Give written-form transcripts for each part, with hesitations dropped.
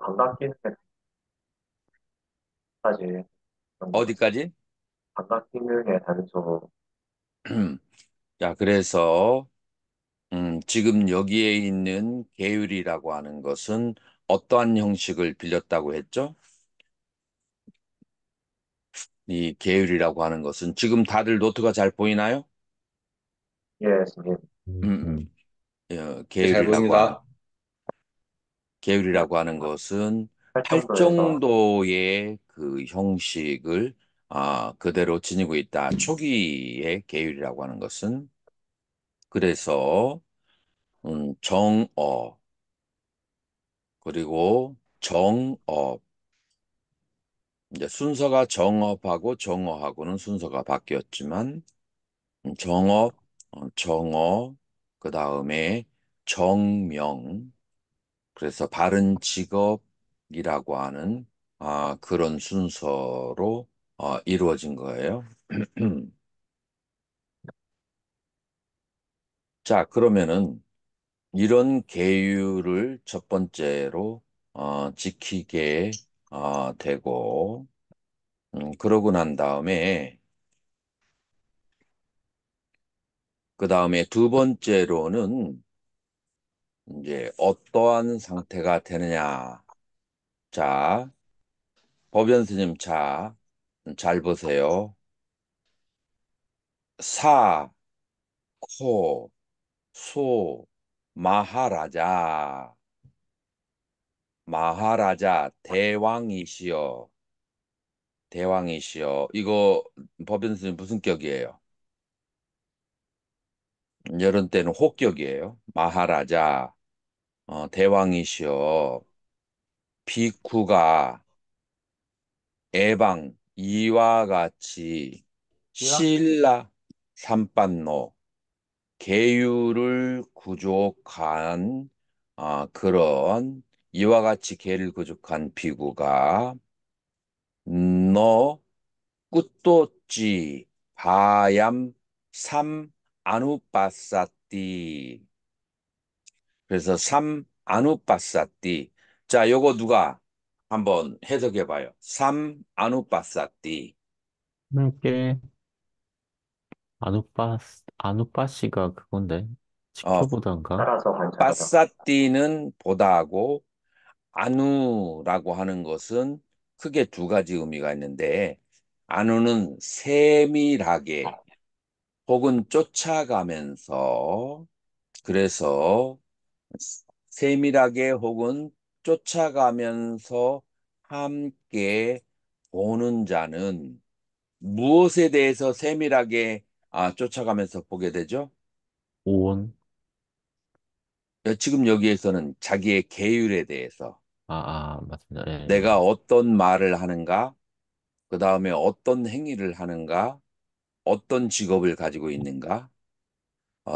관광 기능에까지 그런 것 같습니다. 어디까지? 관광 기능의 단서. 자, 그래서 지금 여기에 있는 계율이라고 하는 것은 어떠한 형식을 빌렸다고 했죠? 이 계율이라고 하는 것은 지금 다들 노트가 잘 보이나요? 예, 선생님. 음, 네, 잘 계율이라고 하는 보입니다. 그 것은 활정도에서 팔정도의 그 형식을 그대로 지니고 있다. 초기의 계율이라고 하는 것은 그래서 정어 그리고 정업 이제 순서가 정업하고 정어하고는 순서가 바뀌었지만 정업, 정어, 그 다음에 정명, 그래서 바른 직업이라고 하는 그런 순서로 이루어진 거예요. 자, 그러면은 이런 계율을 첫 번째로 지키게 되고, 그러고 난 다음에 그 다음에 두 번째로는 이제 어떠한 상태가 되느냐. 자, 법연 스님 자, 잘 보세요. 사, 코, 소, 마하라자, 마하라자, 대왕이시여, 대왕이시여. 이거 법연 스님 무슨 격이에요? 이런 때는 호격이에요. 마하라자, 대왕이시여, 비쿠가 에방 이와 같이 시야? 신라 삼반노 계율을 구족한 그런 이와 같이 계를 구족한 비구가 너 꾸또찌 바얌 삼 아누빠사띠 그래서 삼 아누빠사띠 자 요거 누가 한번 해석해 봐요. 삼 아누빠사띠 함께 아누빠시가 그건데 어 지켜보던가. 따라서 관찰하다. 빠사띠는 보다하고 안우라고 하는 것은 크게 두 가지 의미가 있는데 안우는 세밀하게 혹은 쫓아가면서 그래서 세밀하게 혹은 쫓아가면서 함께 보는 자는 무엇에 대해서 세밀하게 쫓아가면서 보게 되죠? 오온. 지금 여기에서는 자기의 계율에 대해서 맞습니다. 예, 예. 내가 어떤 말을 하는가, 그 다음에 어떤 행위를 하는가, 어떤 직업을 가지고 있는가,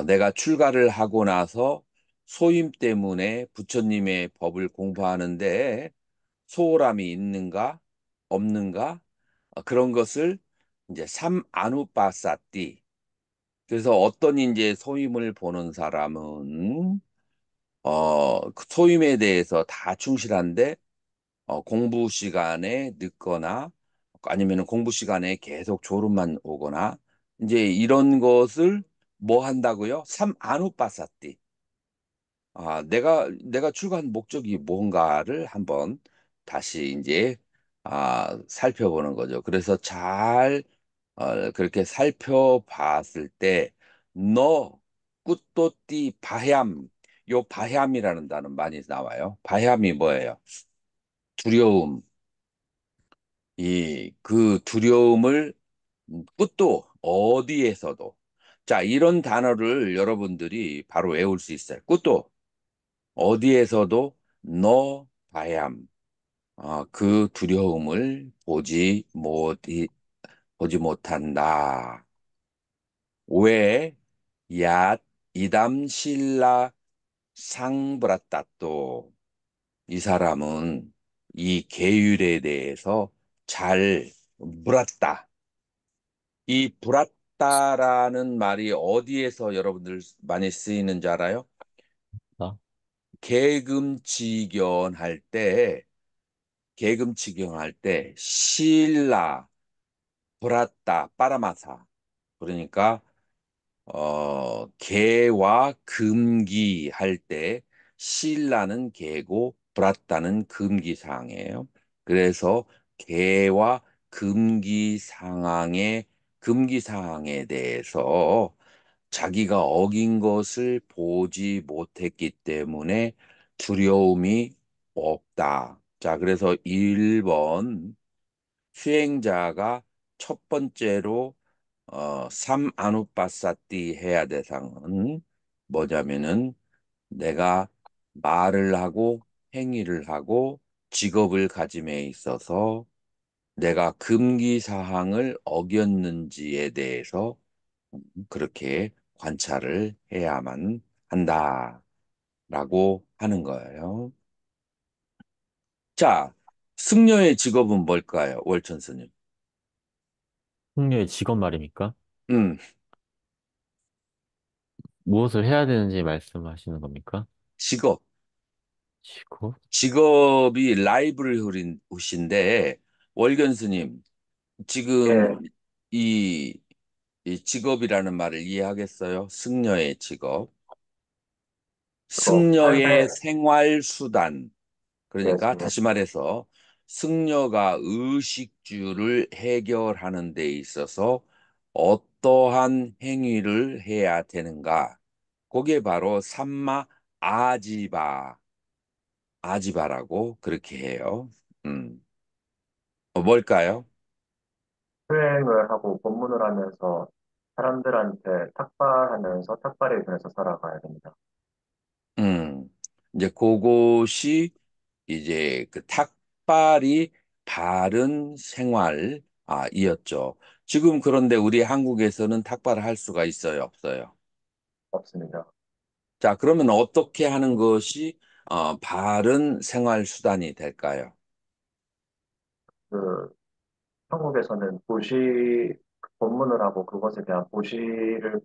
내가 출가를 하고 나서 소임 때문에 부처님의 법을 공부하는데 소홀함이 있는가, 없는가, 그런 것을 이제 삼아누빠사띠. 그래서 어떤 이제 소임을 보는 사람은 그 소임에 대해서 다 충실한데 공부 시간에 늦거나 아니면 공부 시간에 계속 졸음만 오거나 이제 이런 것을 뭐 한다고요? 삼 아누빠사띠. 내가 출가한 목적이 뭔가를 한번 다시 이제 살펴보는 거죠. 그래서 잘 그렇게 살펴봤을 때 너 꾸또띠 바얌 요 바얌이라는 단어 많이 나와요. 바얌이 뭐예요? 두려움. 그 두려움을 끝도 어디에서도 자 이런 단어를 여러분들이 바로 외울 수 있어요. 끝도 어디에서도 너 바얌 그 두려움을 보지 못한다. 왜 얏 이담실라 상브라따또 이 사람은 이 계율에 대해서 잘 물었다. 이 불았다라는 말이 어디에서 여러분들 많이 쓰이는 줄 알아요? 아, 계금지견 할 때 계금치경 할 때 실라 브라따 빠라마사 그러니까 개와 금기 할 때 실라는 개고 브라따는 금기 상황이에요. 그래서 개와 금기 상황에 대해서 자기가 어긴 것을 보지 못했기 때문에 두려움이 없다. 자, 그래서 1번 수행자가 첫 번째로 삼아누빠사띠 해야 대상은 뭐냐면은 내가 말을 하고 행위를 하고 직업을 가짐에 있어서 내가 금기사항을 어겼는지에 대해서 그렇게 관찰을 해야만 한다라고 하는 거예요. 자, 승려의 직업은 뭘까요, 월천 스님? 승려의 직업 말입니까? 음, 무엇을 해야 되는지 말씀하시는 겁니까? 직업. 직업? 직업이 라이브리ಹು드인데 월견 스님 지금 예, 이, 이 직업이라는 말을 이해하겠어요? 승려의 직업, 그거 승려의 삶의 생활 수단. 예, 그러니까 승려. 다시 말해서 승려가 의식주를 해결하는 데 있어서 어떠한 행위를 해야 되는가? 그게 바로 삼마 아지바, 아지바라고 그렇게 해요. 음. 뭘까요? 수행을 하고 법문을 하면서 사람들한테 탁발하면서 탁발의 입장에서 살아가야 됩니다. 음. 이제 그것이 이제 그 탁발이 바른 생활이었죠. 지금 그런데 우리 한국에서는 탁발을 할 수가 있어요, 없어요? 없습니다. 자, 그러면 어떻게 하는 것이 바른 생활 수단이 될까요? 그 한국에서는 보시 법문을 하고 그것에 대한 보시를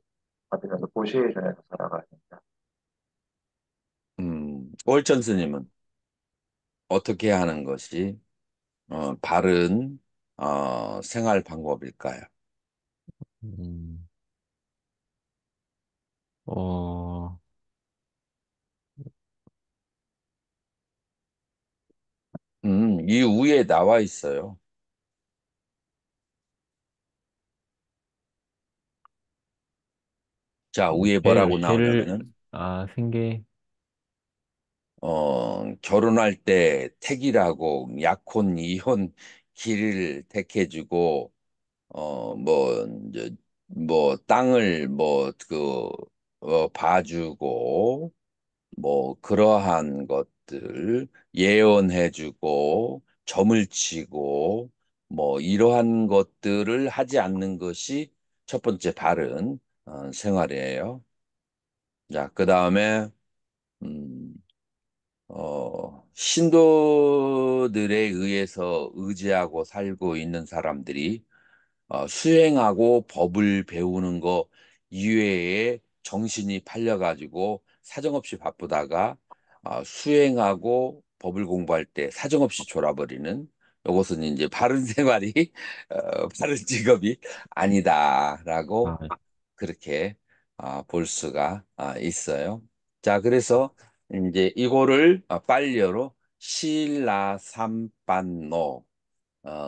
받으면서 보시에 전해서 살아가야 됩니다. 월천 스님은 어떻게 하는 것이 바른 생활 방법일까요? 음, 어, 이 위에 나와 있어요. 자, 위에 뭐라고 나오냐면은 생계, 결혼할 때 택이라고 약혼, 이혼 길을 택해주고, 이제, 땅을 봐주고, 그러한 것들 예언해주고, 점을 치고, 이러한 것들을 하지 않는 것이 첫 번째 바른 생활이에요. 자, 그 다음에, 음, 신도들에 의해서 의지하고 살고 있는 사람들이 수행하고 법을 배우는 거 이외에 정신이 팔려가지고 사정없이 바쁘다가 수행하고 법을 공부할 때 사정없이 졸아버리는 이것은 이제 바른 생활이 바른 직업이 아, 아니다라고 그렇게 볼 수가 있어요. 자, 그래서 이제 이거를 빨리어로 신라 삼반노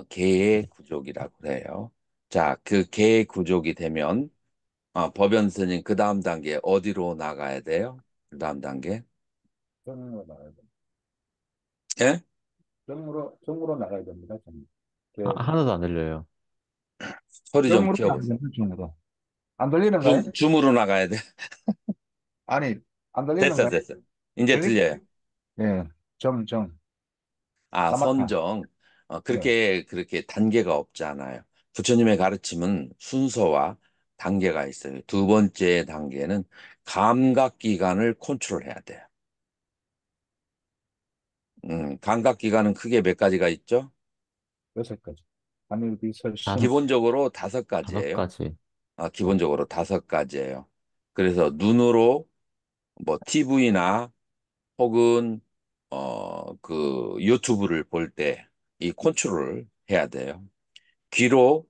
개의 구족이라고 해요. 자, 그 개의 구족이 되면 법연 스님 그 다음 단계 어디로 나가야 돼요? 그 다음 단계? 정으로 나가야 됩니다. 예? 정으로 나가야 됩니다. 정. 하나도 안 들려요. 소리 좀 정으로 나가야 키워보세요. 됩니다. 정으로. 안 들리는가요? 줌으로 나가야 돼. 아니, 안 됐어, 들리는가요? 됐어. 이제 들리? 들려요. 예, 정. 사마타. 선정. 예, 그렇게 단계가 없잖아요. 부처님의 가르침은 순서와 단계가 있어요. 두 번째 단계는 감각기관을 컨트롤해야 돼요. 감각기관은 크게 몇 가지가 있죠? 6가지. 하늘비 설신. 다섯, 기본적으로 다섯 다섯 가지예요. 가지. 기본적으로 다섯 가지예요. 그래서 눈으로 TV나 혹은 그 유튜브를 볼 때, 이 컨트롤을 해야 돼요. 귀로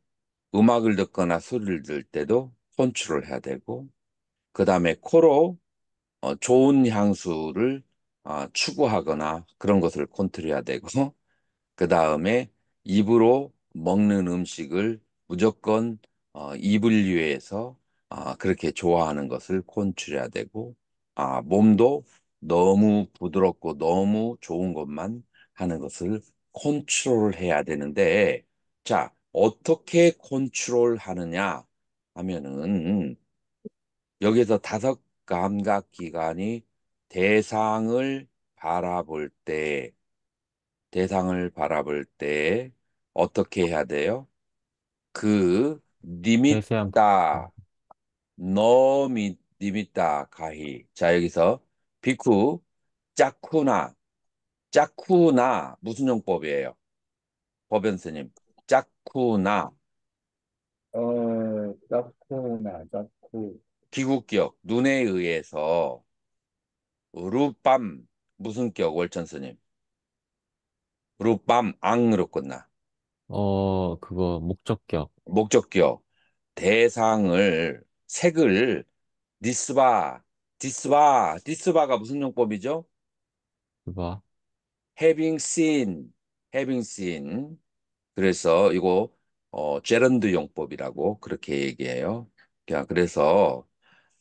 음악을 듣거나 소리를 들을 때도 컨트롤 해야 되고, 그 다음에 코로 좋은 향수를 추구하거나 그런 것을 컨트롤해야 되고, 그 다음에 입으로 먹는 음식을 무조건 이불류에서 그렇게 좋아하는 것을 컨트롤해야 되고, 몸도 너무 부드럽고 너무 좋은 것만 하는 것을 컨트롤해야 되는데, 자, 어떻게 컨트롤 하느냐 하면은 여기서 다섯 감각 기관이 대상을 바라볼 때 대상을 바라볼 때 어떻게 해야 돼요? 그 세세한, 니미따 니미따 가히. 자, 여기서 비쿠 짜쿠나 무슨 용법이에요? 법연스님. 짜쿠나 짜쿠. 기국격 눈에 의해서 루밤 무슨 격 월천스님. 루밤 앙으로 끝나. 그거, 목적격. 목적격 대상을 색을 디스바가 무슨 용법이죠? 그거, having seen. 그래서 이거 제런드 용법이라고 그렇게 얘기해요. 그래서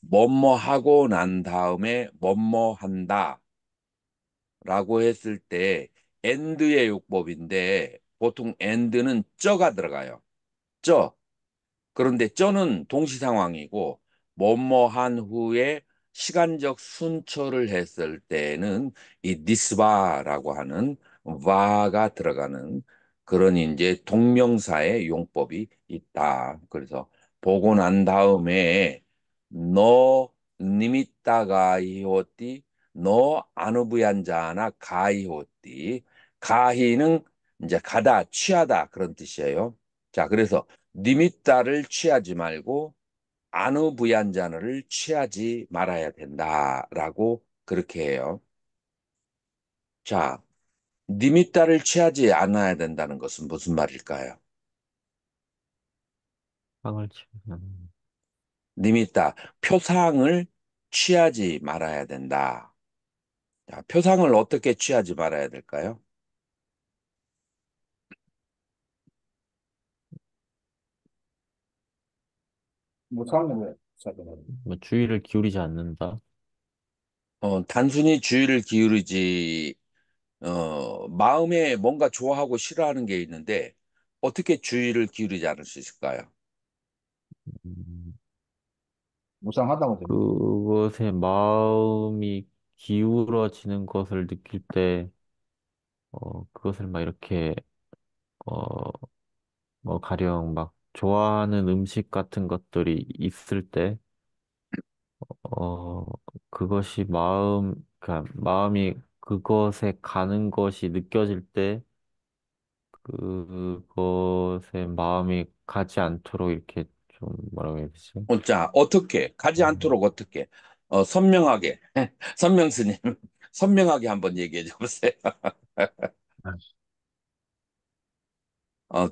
뭐뭐 하고 난 다음에 뭐뭐 한다라고 했을 때 and의 용법인데 보통 and는 쩌가 들어가요. 쩌. 그런데 쩌는 동시 상황이고 뭐뭐한 후에 시간적 순처를 했을 때는 이 니스바라고 하는 바가 들어가는 그런 이제 동명사의 용법이 있다. 그래서 보고 난 다음에 너 니미따가 이호띠 너 아누부얀자나 가이호띠 가히는 이제 가다 취하다 그런 뜻이에요. 자, 그래서 니미따를 취하지 말고 아누부얀자너를 취하지 말아야 된다라고 그렇게 해요. 자, 니미따를 취하지 않아야 된다는 것은 무슨 말일까요? 상을 치면, 니미따, 표상을 취하지 말아야 된다. 자, 표상을 어떻게 취하지 말아야 될까요? 무상으로 사귀는. 뭐, 주의를 기울이지 않는다. 단순히 주의를 기울이지, 마음에 뭔가 좋아하고 싫어하는 게 있는데, 어떻게 주의를 기울이지 않을 수 있을까요? 음, 무상하다고 됩니다. 그것에 마음이 기울어지는 것을 느낄 때, 그것을 막 이렇게, 어, 뭐, 가령 막 좋아하는 음식 같은 것들이 있을 때, 어, 그것이 그러니까 마음이 그것에 가는 것이 느껴질 때, 그것에 마음이 가지 않도록 이렇게 좀 뭐라고 해야 되지? 자, 어떻게, 가지 음, 않도록 어떻게, 선명하게, 선명스님, 선명하게 한번 얘기해 주세요.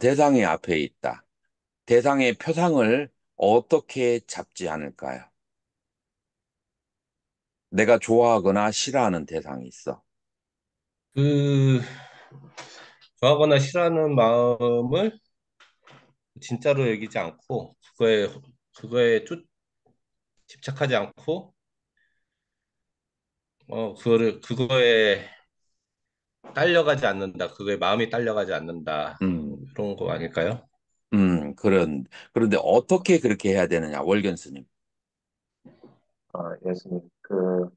대상이 앞에 있다. 대상의 표상을 어떻게 잡지 않을까요? 내가 좋아하거나 싫어하는 대상이 있어. 그 좋아하거나 싫어하는 마음을 진짜로 여기지 않고 그거에 집착하지 않고 그거에 딸려가지 않는다. 그거에 마음이 딸려가지 않는다. 음, 그런 거 아닐까요? 그런데 어떻게 그렇게 해야 되느냐, 월견 스님. 예수님, 그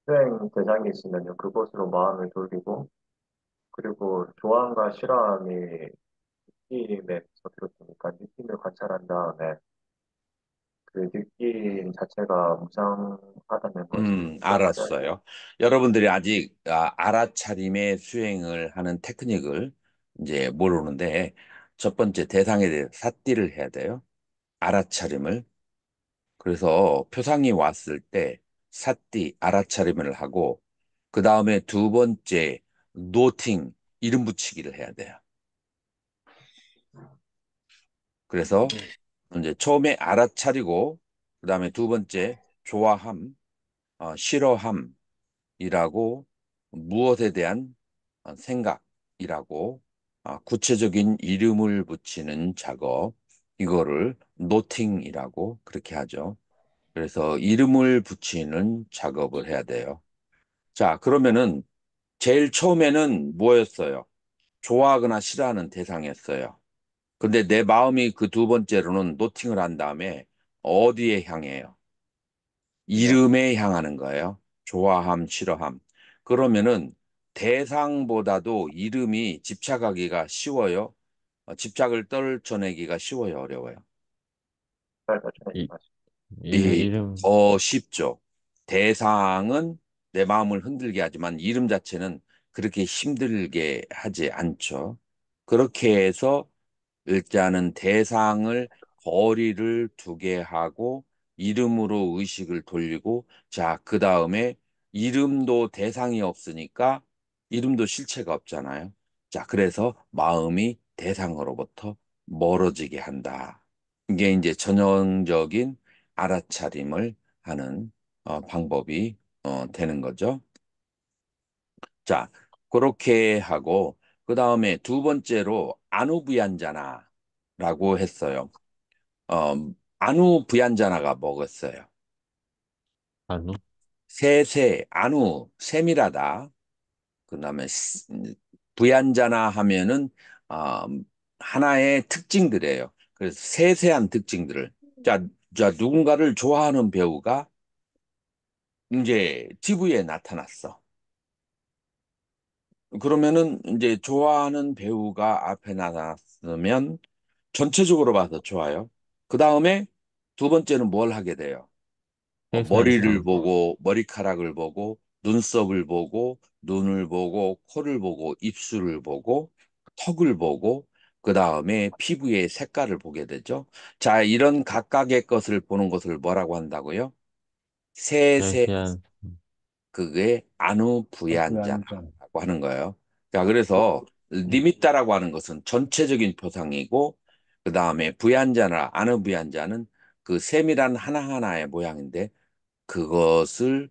수행 대상이 있으면요, 그곳으로 마음을 돌리고, 그리고 좋아함과 싫어함이 느낌에서 비롯되니까 느낌을 관찰한 다음에 그 느낌 자체가 무상하다는 것을 인정하셔야 돼요. 알았어요. 여러분들이 아직 알아차림의 수행을 하는 테크닉을 이제 모르는데, 첫 번째 대상에 대해 삿띠를 해야 돼요. 알아차림을. 그래서 표상이 왔을 때 삿띠, 알아차림을 하고, 그 다음에 두 번째, 노팅, 이름 붙이기를 해야 돼요. 그래서 이제 처음에 알아차리고 그다음에 두 번째 좋아함, 싫어함이라고 무엇에 대한 생각이라고 구체적인 이름을 붙이는 작업 이거를 노팅이라고 그렇게 하죠. 그래서 이름을 붙이는 작업을 해야 돼요. 자, 그러면은 제일 처음에는 뭐였어요? 좋아하거나 싫어하는 대상이었어요. 근데 내 마음이 그 두 번째로는 노팅을 한 다음에 어디에 향해요? 이름, 이름에 향하는 거예요. 좋아함, 싫어함. 그러면은 대상보다도 이름이 집착하기가 쉬워요. 집착을 떨쳐내기가 쉬워요, 어려워요. 더 전에 이, 말씀. 이 이름, 더 쉽죠. 대상은 내 마음을 흔들게 하지만 이름 자체는 그렇게 힘들게 하지 않죠. 그렇게 해서 일단은 대상을 거리를 두게 하고 이름으로 의식을 돌리고 자, 그 다음에 이름도 대상이 없으니까 이름도 실체가 없잖아요. 자, 그래서 마음이 대상으로부터 멀어지게 한다. 이게 이제 전형적인 알아차림을 하는 방법이 되는 거죠. 자, 그렇게 하고 그 다음에 두 번째로 안우부얀자나라고 했어요. 어, 안우부얀자나가 뭐겠어요? 안우? 안우, 세밀하다. 그 다음에 부얀자나 하면은 어, 하나의 특징들이에요. 그래서 세세한 특징들을. 자, 누군가를 좋아하는 배우가 이제 TV에 나타났어. 그러면은 이제 좋아하는 배우가 앞에 나타났으면 전체적으로 봐서 좋아요. 그 다음에 두 번째는 뭘 하게 돼요? 머리를 세세한, 보고, 머리카락을 보고, 눈썹을 보고, 눈을 보고, 코를 보고, 입술을 보고, 턱을 보고, 그 다음에 피부의 색깔을 보게 되죠. 자, 이런 각각의 것을 보는 것을 뭐라고 한다고요? 세세 세세한, 그게 부양장. 아누부얀자라고 하는 거예요. 자, 그래서 리미따라고 하는 것은 전체적인 표상이고, 그 다음에 부얀자나 아누부얀자는 그 세밀한 하나하나의 모양인데, 그것을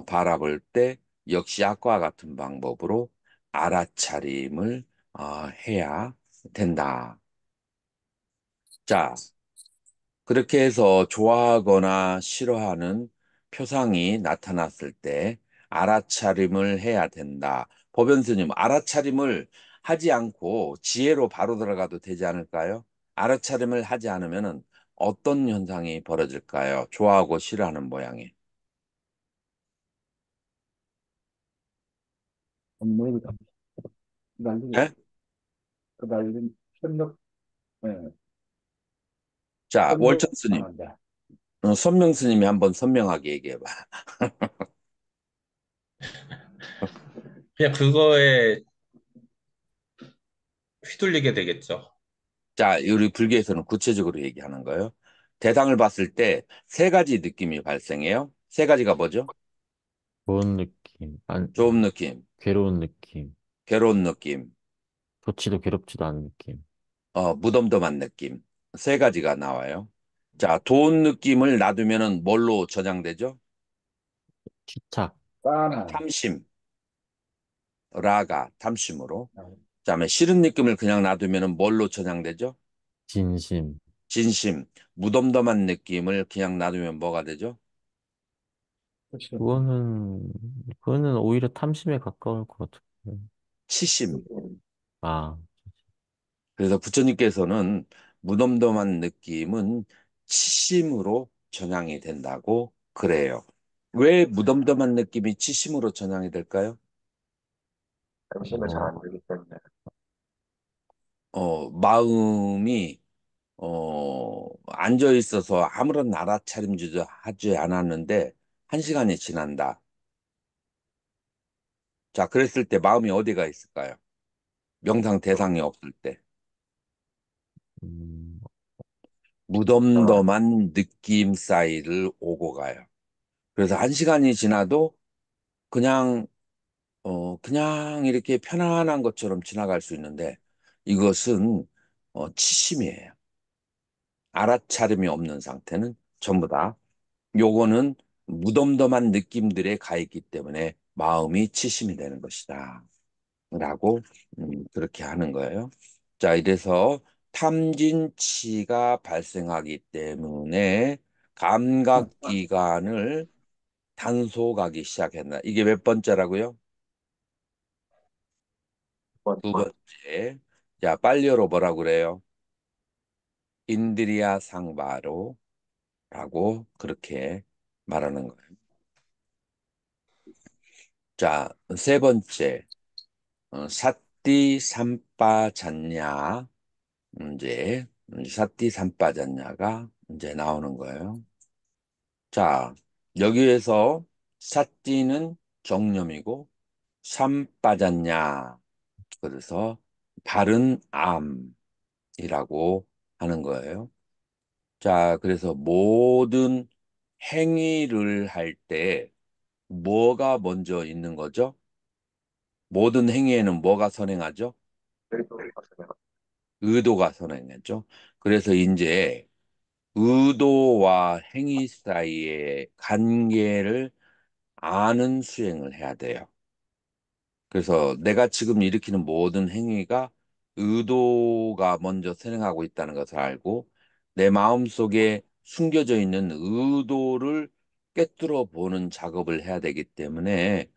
바라볼 때 역시 아까와 같은 방법으로 알아차림을 해야 된다. 자, 그렇게 해서 좋아하거나 싫어하는 표상이 나타났을 때 알아차림을 해야 된다. 법연스님, 알아차림을 하지 않고 지혜로 바로 들어가도 되지 않을까요? 알아차림을 하지 않으면 어떤 현상이 벌어질까요? 좋아하고 싫어하는 모양이. 업무를 날리고, 예? 그 날린 협력, 예, 자, 월천 협력 스님, 상한다. 선명 스님이 한번 선명하게 얘기해봐. 그냥 그거에 휘둘리게 되겠죠. 자, 우리 불교에서는 구체적으로 얘기하는 거예요. 대상을 봤을 때 세 가지 느낌이 발생해요. 세 가지가 뭐죠? 좋은 느낌, 좋은 느낌, 괴로운 느낌, 괴로운 느낌, 좋지도 괴롭지도 않은 느낌. 무덤덤한 느낌. 세 가지가 나와요. 자, 좋은 느낌을 놔두면은 뭘로 저장되죠? 치착, 빠나, 탐심, 라가, 탐심으로. 그다음에 싫은 느낌을 그냥 놔두면은 뭘로 저장되죠? 진심. 진심, 무덤덤한 느낌을 그냥 놔두면 뭐가 되죠? 그치. 그거는, 그거는 오히려 탐심에 가까울 것 같아요. 치심. 아, 그래서 부처님께서는 무덤덤한 느낌은 치심으로 전향이 된다고 그래요. 왜 무덤덤한 느낌이 치심으로 전향이 될까요? 관심을 잘 어, 안 들기 때문에. 마음이 앉아 있어서 아무런 알아차림지도 하지 않았는데 한 시간이 지난다. 자, 그랬을 때 마음이 어디가 있을까요? 명상 대상이 없을 때. 음, 어, 무덤덤한 느낌 사이를 오고 가요. 그래서 한 시간이 지나도 그냥 그냥 이렇게 편안한 것처럼 지나갈 수 있는데 이것은 치심이에요. 알아차림이 없는 상태는 전부 다 요거는 무덤덤한 느낌들에 가 있기 때문에 마음이 치심이 되는 것이다. 라고 그렇게 하는 거예요. 자, 이래서 탐진치가 발생하기 때문에 감각기관을 단속하기 시작했나. 이게 몇 번째라고요? 번, 두 번째. 자, 빨리어로 뭐라고 그래요? 인드리아 상바로라고 그렇게 말하는 거예요. 자, 세 번째. 사띠 삼빠잔냐. 이제 사띠 삼빠잔냐가 이제 나오는 거예요. 자, 여기에서 사띠는 정념이고 삼빠잔냐. 그래서 바른 암이라고 하는 거예요. 자, 그래서 모든 행위를 할 때 뭐가 먼저 있는 거죠? 모든 행위에는 뭐가 선행하죠? 그리고 가슴에 의도가 선행하죠. 그래서 이제 의도와 행위 사이의 관계를 아는 수행을 해야 돼요. 그래서 내가 지금 일으키는 모든 행위가 의도가 먼저 선행하고 있다는 것을 알고 내 마음속에 숨겨져 있는 의도를 꿰뚫어 보는 작업을 해야 되기 때문에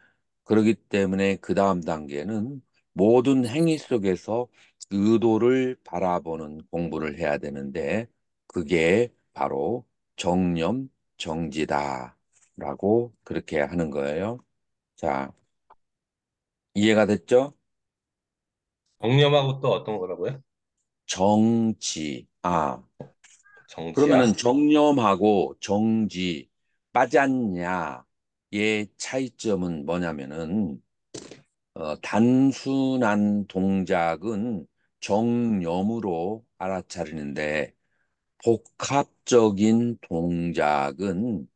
그렇기 때문에 그 다음 단계는 모든 행위 속에서 의도를 바라보는 공부를 해야 되는데 그게 바로 정념 정지다라고 그렇게 하는 거예요. 자, 이해가 됐죠? 정념하고 또 어떤 거라고요? 정지. 정지야? 그러면은 정념하고 정지, 빠졌냐의 차이점은 뭐냐면은, 단순한 동작은 정념으로 알아차리는데, 복합적인 동작은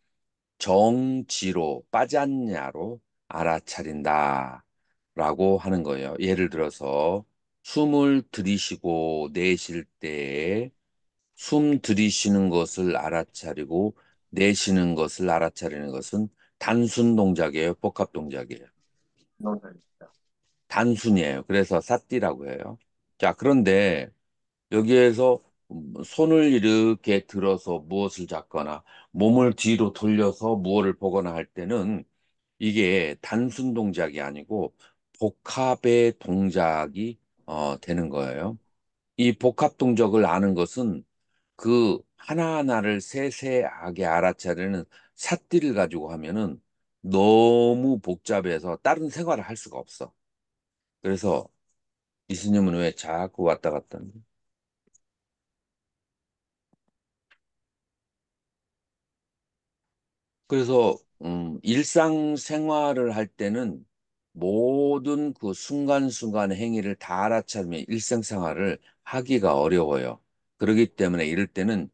정지로, 빠졌냐로 알아차린다. 라고 하는 거예요. 예를 들어서, 숨을 들이쉬고 내쉴 때, 숨 들이쉬는 것을 알아차리고 내쉬는 것을 알아차리는 것은 단순 동작이에요, 복합 동작이에요. 노는입니다. 단순이에요. 그래서 사띠라고 해요. 자, 그런데 여기에서 손을 이렇게 들어서 무엇을 잡거나 몸을 뒤로 돌려서 무엇을 보거나 할 때는 이게 단순 동작이 아니고 복합의 동작이 되는 거예요. 이 복합 동작을 아는 것은 그 하나하나를 세세하게 알아차리는 삿띠를 가지고 하면은 너무 복잡해서 다른 생활을 할 수가 없어. 그래서 이스님은 왜 자꾸 왔다 갔다 하는 거야? 그래서 일상생활을 할 때는 모든 그 순간순간 행위를 다 알아차리면 일상생활을 하기가 어려워요. 그렇기 때문에 이럴 때는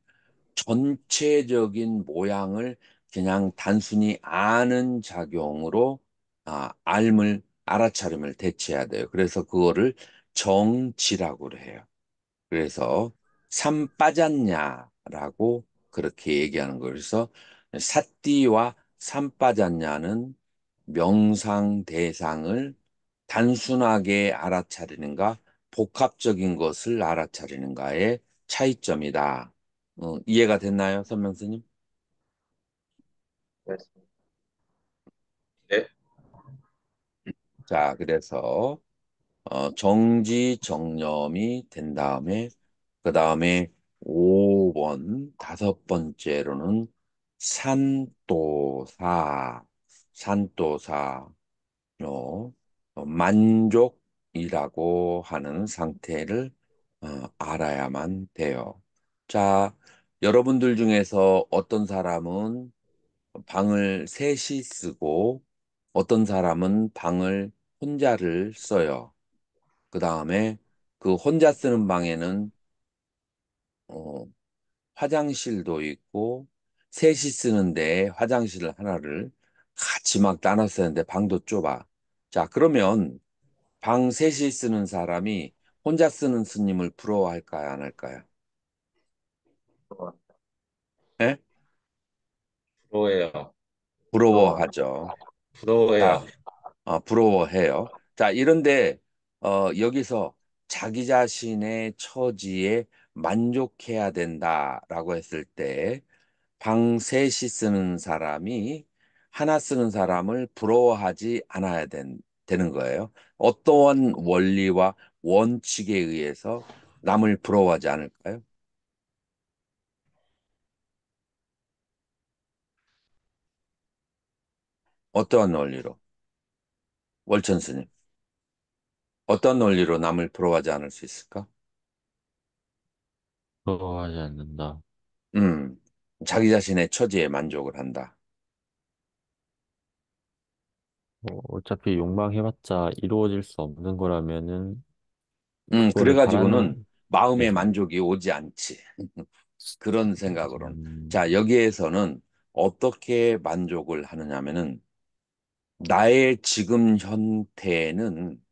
전체적인 모양을 그냥 단순히 아는 작용으로 알아차림을 대체해야 돼요. 그래서 그거를 정지라고 해요. 그래서 산 빠졌냐라고 그렇게 얘기하는 거예요. 그래서 사띠와 산 빠졌냐는 명상 대상을 단순하게 알아차리는가 복합적인 것을 알아차리는가의 차이점이다. 이해가 됐나요, 선명스님? 그랬습니다. 네. 자, 그래서 정지 정념이 된 다음에 그 다음에 5번 다섯 번째로는 산도사 산도사 만족이라고 하는 상태를 알아야만 돼요. 자, 여러분들 중에서 어떤 사람은 방을 셋이 쓰고 어떤 사람은 방을 혼자를 써요. 그 다음에 그 혼자 쓰는 방에는 어, 화장실도 있고 셋이 쓰는데 화장실 하나를 같이 막 나눠 쓰는데 방도 좁아. 자, 그러면 방 셋이 쓰는 사람이 혼자 쓰는 스님을 부러워할까요, 안 할까요? 부러워합니다. 예? 부러워해요. 부러워합니다. 부러워하죠. 부러워해요. 자, 부러워해요. 자, 이런데 여기서 자기 자신의 처지에 만족해야 된다라고 했을 때 방 셋이 쓰는 사람이 하나 쓰는 사람을 부러워하지 않아야 되는 거예요. 어떠한 원리와 원칙에 의해서 남을 부러워하지 않을까요? 어떠한 원리로? 월천 스님. 어떤 원리로 남을 부러워하지 않을 수 있을까? 부러워하지 않는다. 음, 자기 자신의 처지에 만족을 한다. 어차피 욕망해봤자 이루어질 수 없는 거라면은 그거를 그래가지고는 바라는, 마음의 네. 만족이 오지 않지. 그런 생각으로는. 음, 자, 여기에서는 어떻게 만족을 하느냐면은 나의 지금 형태는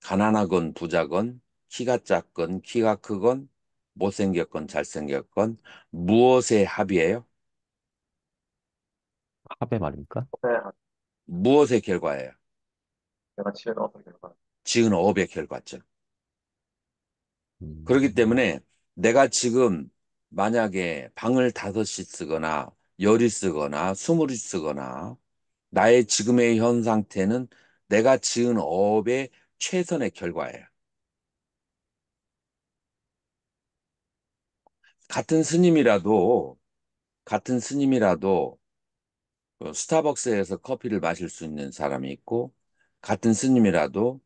가난하건 부자건 키가 작건 키가 크건 못생겼건 잘생겼건 무엇의 합이에요? 합의 말입니까? 네, 무엇의 결과예요? 제가 지은 어떤 결과. 지은 업의 결과죠. 그렇기 음, 때문에 내가 지금 만약에 방을 다섯이 쓰거나 열이 쓰거나 스물이 쓰거나 나의 지금의 현 상태는 내가 지은 업의 최선의 결과예요. 같은 스님이라도 같은 스님이라도 스타벅스에서 커피를 마실 수 있는 사람이 있고 같은 스님이라도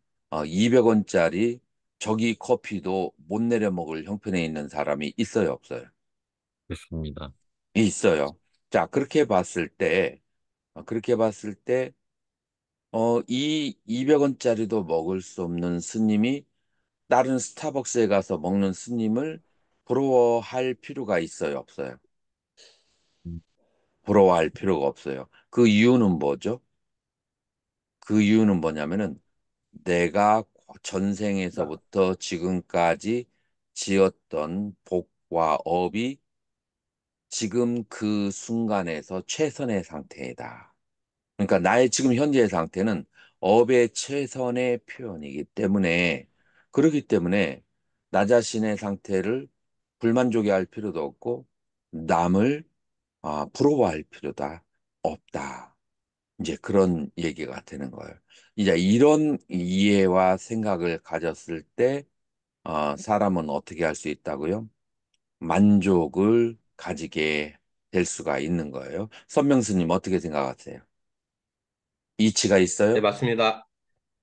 200원짜리 저기 커피도 못 내려 먹을 형편에 있는 사람이 있어요, 없어요? 그렇습니다. 있어요. 자, 그렇게 봤을 때, 이 200원짜리도 먹을 수 없는 스님이 다른 스타벅스에 가서 먹는 스님을 부러워할 필요가 있어요, 없어요? 음, 부러워할 필요가 없어요. 그 이유는 뭐죠? 그 이유는 뭐냐면은 내가 전생에서부터 지금까지 지었던 복과 업이 지금 그 순간에서 최선의 상태이다. 그러니까 나의 지금 현재의 상태는 업의 최선의 표현이기 때문에 그렇기 때문에 나 자신의 상태를 불만족해 할 필요도 없고 남을 부러워할 필요가 없다. 이제 그런 얘기가 되는 거예요. 이제 이런 이해와 생각을 가졌을 때 사람은 어떻게 할 수 있다고요? 만족을 가지게 될 수가 있는 거예요. 선명스님 어떻게 생각하세요? 이치가 네, 있어요? 맞습니다.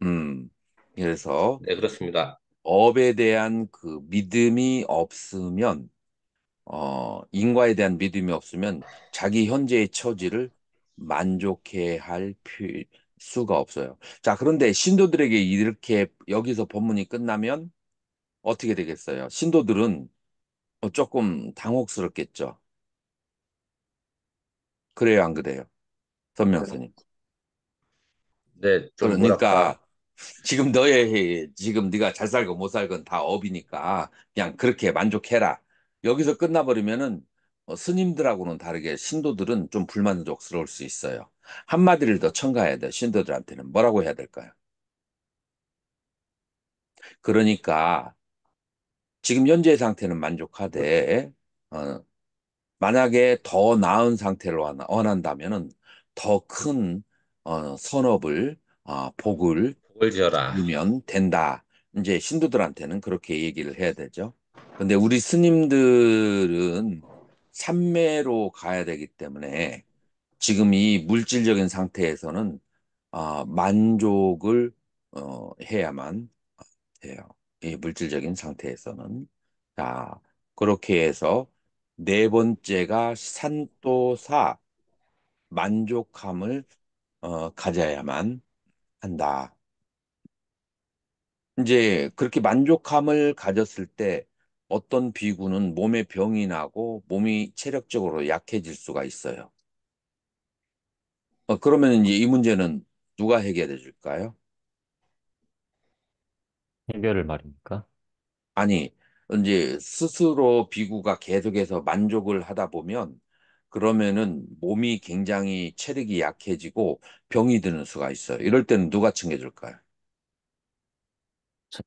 음, 그래서 네, 그렇습니다. 업에 대한 그 믿음이 없으면, 인과에 대한 믿음이 없으면 자기 현재의 처지를 만족해 할 수가 없어요. 자, 그런데 신도들에게 이렇게 여기서 본문이 끝나면 어떻게 되겠어요? 신도들은 조금 당혹스럽겠죠. 그래요, 안 그래요? 그래서 선명스님. 네, 좀 뭐랄까. 그러니까 지금 네가 잘 살고 못 살건 다 업이니까 그냥 그렇게 만족해라. 여기서 끝나버리면은 스님들하고는 다르게 신도들은 좀 불만족스러울 수 있어요. 한마디를 더 첨가해야 돼. 신도들한테는 뭐라고 해야 될까요? 그러니까 지금 현재 상태는 만족하되 어, 만약에 더 나은 상태를 원한다면은 더 큰 선업을 복을 복을 지어라. 이루면 된다. 이제 신도들한테는 그렇게 얘기를 해야 되죠. 근데 우리 스님들은 삼매로 가야 되기 때문에 지금 이 물질적인 상태에서는 만족을 해야만 돼요. 이 물질적인 상태에서는. 자, 그렇게 해서 네 번째가 산또사 만족함을 가져야만 한다. 이제 그렇게 만족함을 가졌을 때 어떤 비구는 몸에 병이 나고 몸이 체력적으로 약해질 수가 있어요. 그러면 이제 이 문제는 누가 해결해 줄까요? 해결을 말입니까? 아니, 이제 스스로 비구가 계속해서 만족을 하다 보면 그러면은 몸이 굉장히 체력이 약해지고 병이 드는 수가 있어요. 이럴 때는 누가 챙겨줄까요?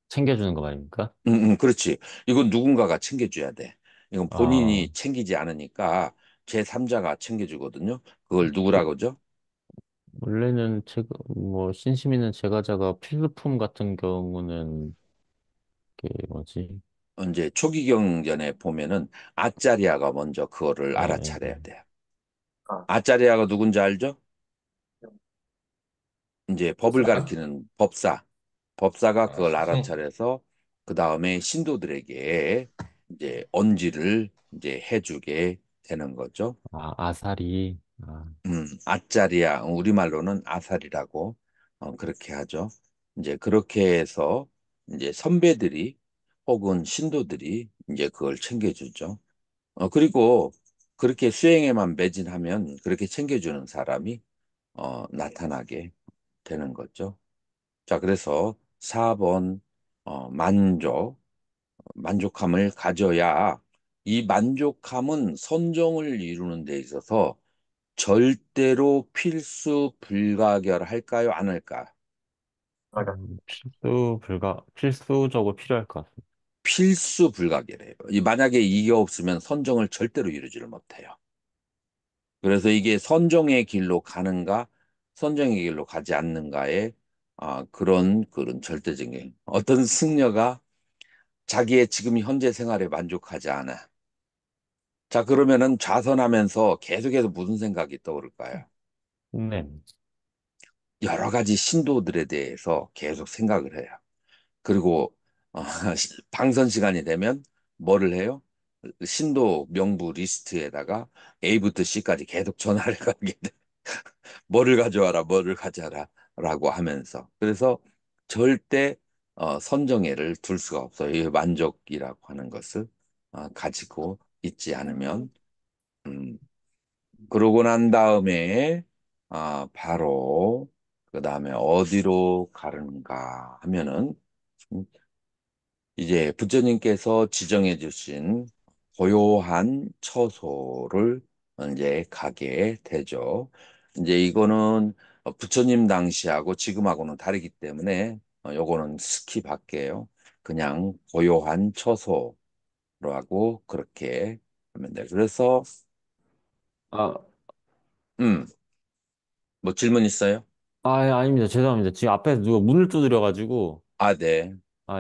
챙겨주는 거 말입니까? 그렇지. 이건 누군가가 챙겨줘야 돼. 이건 아, 본인이 챙기지 않으니까 제3자가 챙겨주거든요. 그걸 누구라고 그러죠? 원래는 뭐, 신심 있는 제과자가 필수품 같은 경우는, 뭐지? 이제 초기경전에 보면은 아짜리아가 먼저 그거를 예, 예, 알아차려야 예. 돼요. 아, 아짜리아가 누군지 알죠? 이제 법을 법사? 가리키는 법사. 법사가 아, 그걸 알아차려서 그 다음에 신도들에게 이제 언지를 이제 해주게 되는 거죠. 아사리. 아, 아짜리아, 우리말로는 아살이라고 그렇게 하죠. 이제 그렇게 해서 이제 선배들이 혹은 신도들이 이제 그걸 챙겨주죠. 그리고 그렇게 수행에만 매진하면 그렇게 챙겨주는 사람이 나타나게 되는 거죠. 자, 그래서 4번 만족함을 가져야 이 만족함은 선정을 이루는 데 있어서 절대로 필수 불가결할까요? 안 할까요? 맞아. 필수적으로 필요할 것 같습니다. 필수 불가결해요. 만약에 이게 없으면 선정을 절대로 이루지를 못해요. 그래서 이게 선정의 길로 가는가, 선정의 길로 가지 않는가의 그런 절대적인 어떤 승려가 자기의 지금 현재 생활에 만족하지 않아. 자, 그러면은 좌선하면서 계속해서 무슨 생각이 떠오를까요? 네. 여러 가지 신도들에 대해서 계속 생각을 해요. 그리고 어, 방선 시간이 되면 뭐를 해요? 신도 명부 리스트에다가 A부터 C까지 계속 전화를 가게 돼. 뭐를 가져와라, 뭐를 가져와라 라고 하면서. 그래서 절대 선정해를 둘 수가 없어요. 이 만족이라고 하는 것을 가지고 있지 않으면. 음, 그러고 난 다음에 바로 그 다음에 어디로 가는가 하면은 음, 이제 부처님께서 지정해 주신 고요한 처소를 이제 가게 되죠. 이제 이거는 부처님 당시하고 지금하고는 다르기 때문에 요거는 스킵할게요. 그냥 고요한 처소라고 그렇게 하면 돼요. 그래서 아, 음, 뭐 질문 있어요? 아닙니다. 죄송합니다. 지금 앞에서 누가 문을 두드려가지고, 네.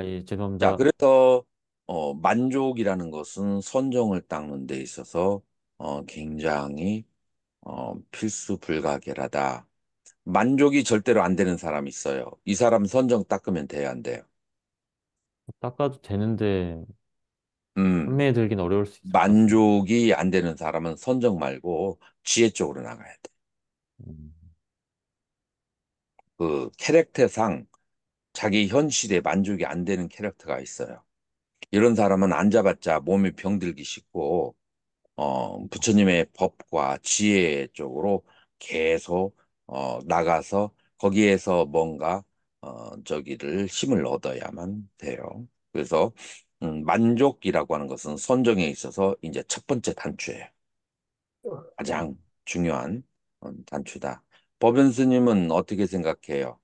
예, 자, 죄송합니다. 그래서 만족이라는 것은 선정을 닦는 데 있어서 굉장히 필수 불가결하다. 만족이 절대로 안 되는 사람이 있어요. 이 사람 선정 닦으면 돼야 안 돼요. 닦아도 되는데, 음, 판매에 들긴 어려울 수 있을 것 같습니다. 만족이 안 되는 사람은 선정 말고 지혜 쪽으로 나가야 돼. 음, 그 캐릭터상 자기 현실에 만족이 안 되는 캐릭터가 있어요. 이런 사람은 앉아봤자 몸에 병들기 쉽고 부처님의 법과 지혜 쪽으로 계속 나가서 거기에서 뭔가 저기를 힘을 얻어야만 돼요. 그래서 만족이라고 하는 것은 선정에 있어서 이제 첫 번째 단추예요. 가장 중요한 단추다. 법연 스님은 어떻게 생각해요?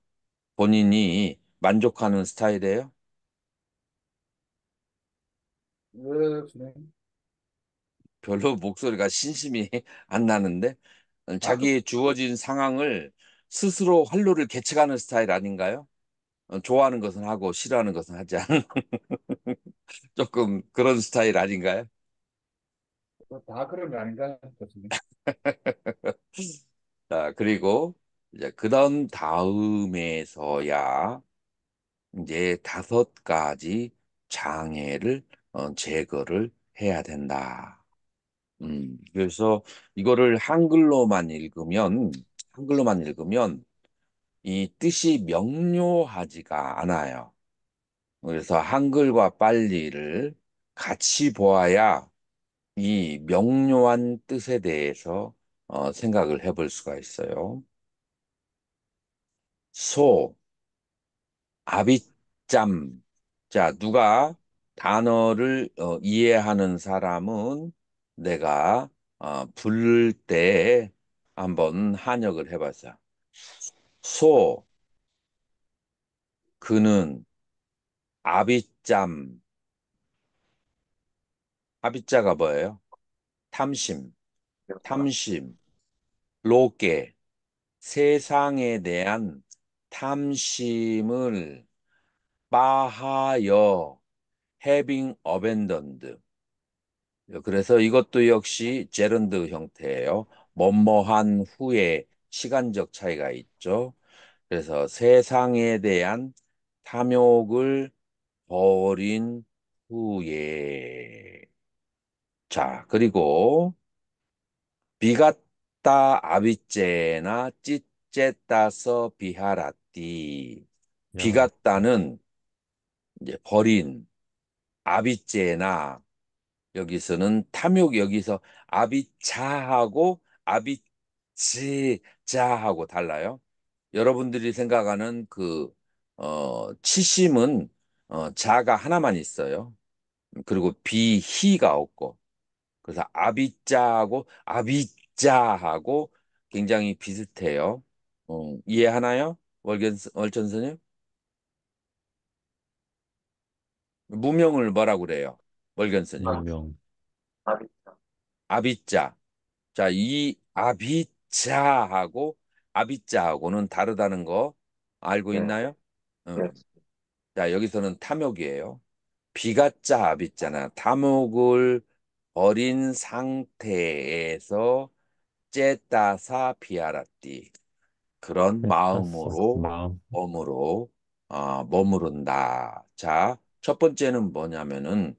본인이 만족하는 스타일이에요? 왜, 선생님? 별로 목소리가 신심이 안 나는데 아, 자기의 주어진 상황을 스스로 활로를 개척하는 스타일 아닌가요? 좋아하는 것은 하고 싫어하는 것은 하지 않는 조금 그런 스타일 아닌가요? 다 그런 거 아닌가, 교수님? 자, 그리고 이제 그다음 다음에서야 이제 5가지 장애를 제거를 해야 된다. 그래서 이거를 한글로만 읽으면 이 뜻이 명료하지가 않아요. 그래서 한글과 빨리를 같이 보아야 이 명료한 뜻에 대해서 생각을 해볼 수가 있어요. 소, 아비짬, 자, 누가 단어를 이해하는 사람은 내가 부를 때 한번 한역을 해봤어. 소, 그는, 아비짬, 아비자가 뭐예요? 탐심, 기억나. 탐심, 로게, 세상에 대한 탐심을 빠하여 having abandoned. 그래서 이것도 역시 제런드 형태예요. 뭐뭐한 후에 시간적 차이가 있죠. 그래서 세상에 대한 탐욕을 버린 후에. 자, 그리고 비갔다 아비째나 찌째따서 비하라띠. 야, 비갔다는 이제 버린, 아비째나 여기서는 탐욕, 여기서 아비차하고 아비치자하고 달라요. 여러분들이 생각하는 치심은 자가 하나만 있어요. 그리고 비희가 없고. 그래서 아비자하고 아비자하고 굉장히 비슷해요. 이해하나요? 월천 스님? 무명을 뭐라고 그래요? 월견 스님. 아비, 무명. 아비타. 아비자. 자, 이 아비자하고 아비자하고는 다르다는 거 알고 네, 있나요? 네, 응. 자, 여기서는 탐욕이에요. 비가자 아비자나 탐욕을 버린 상태에서 째따사 비아라띠. 그런 뺐다어. 마음으로 마음. 몸으로 머무른다. 자, 첫 번째는 뭐냐면은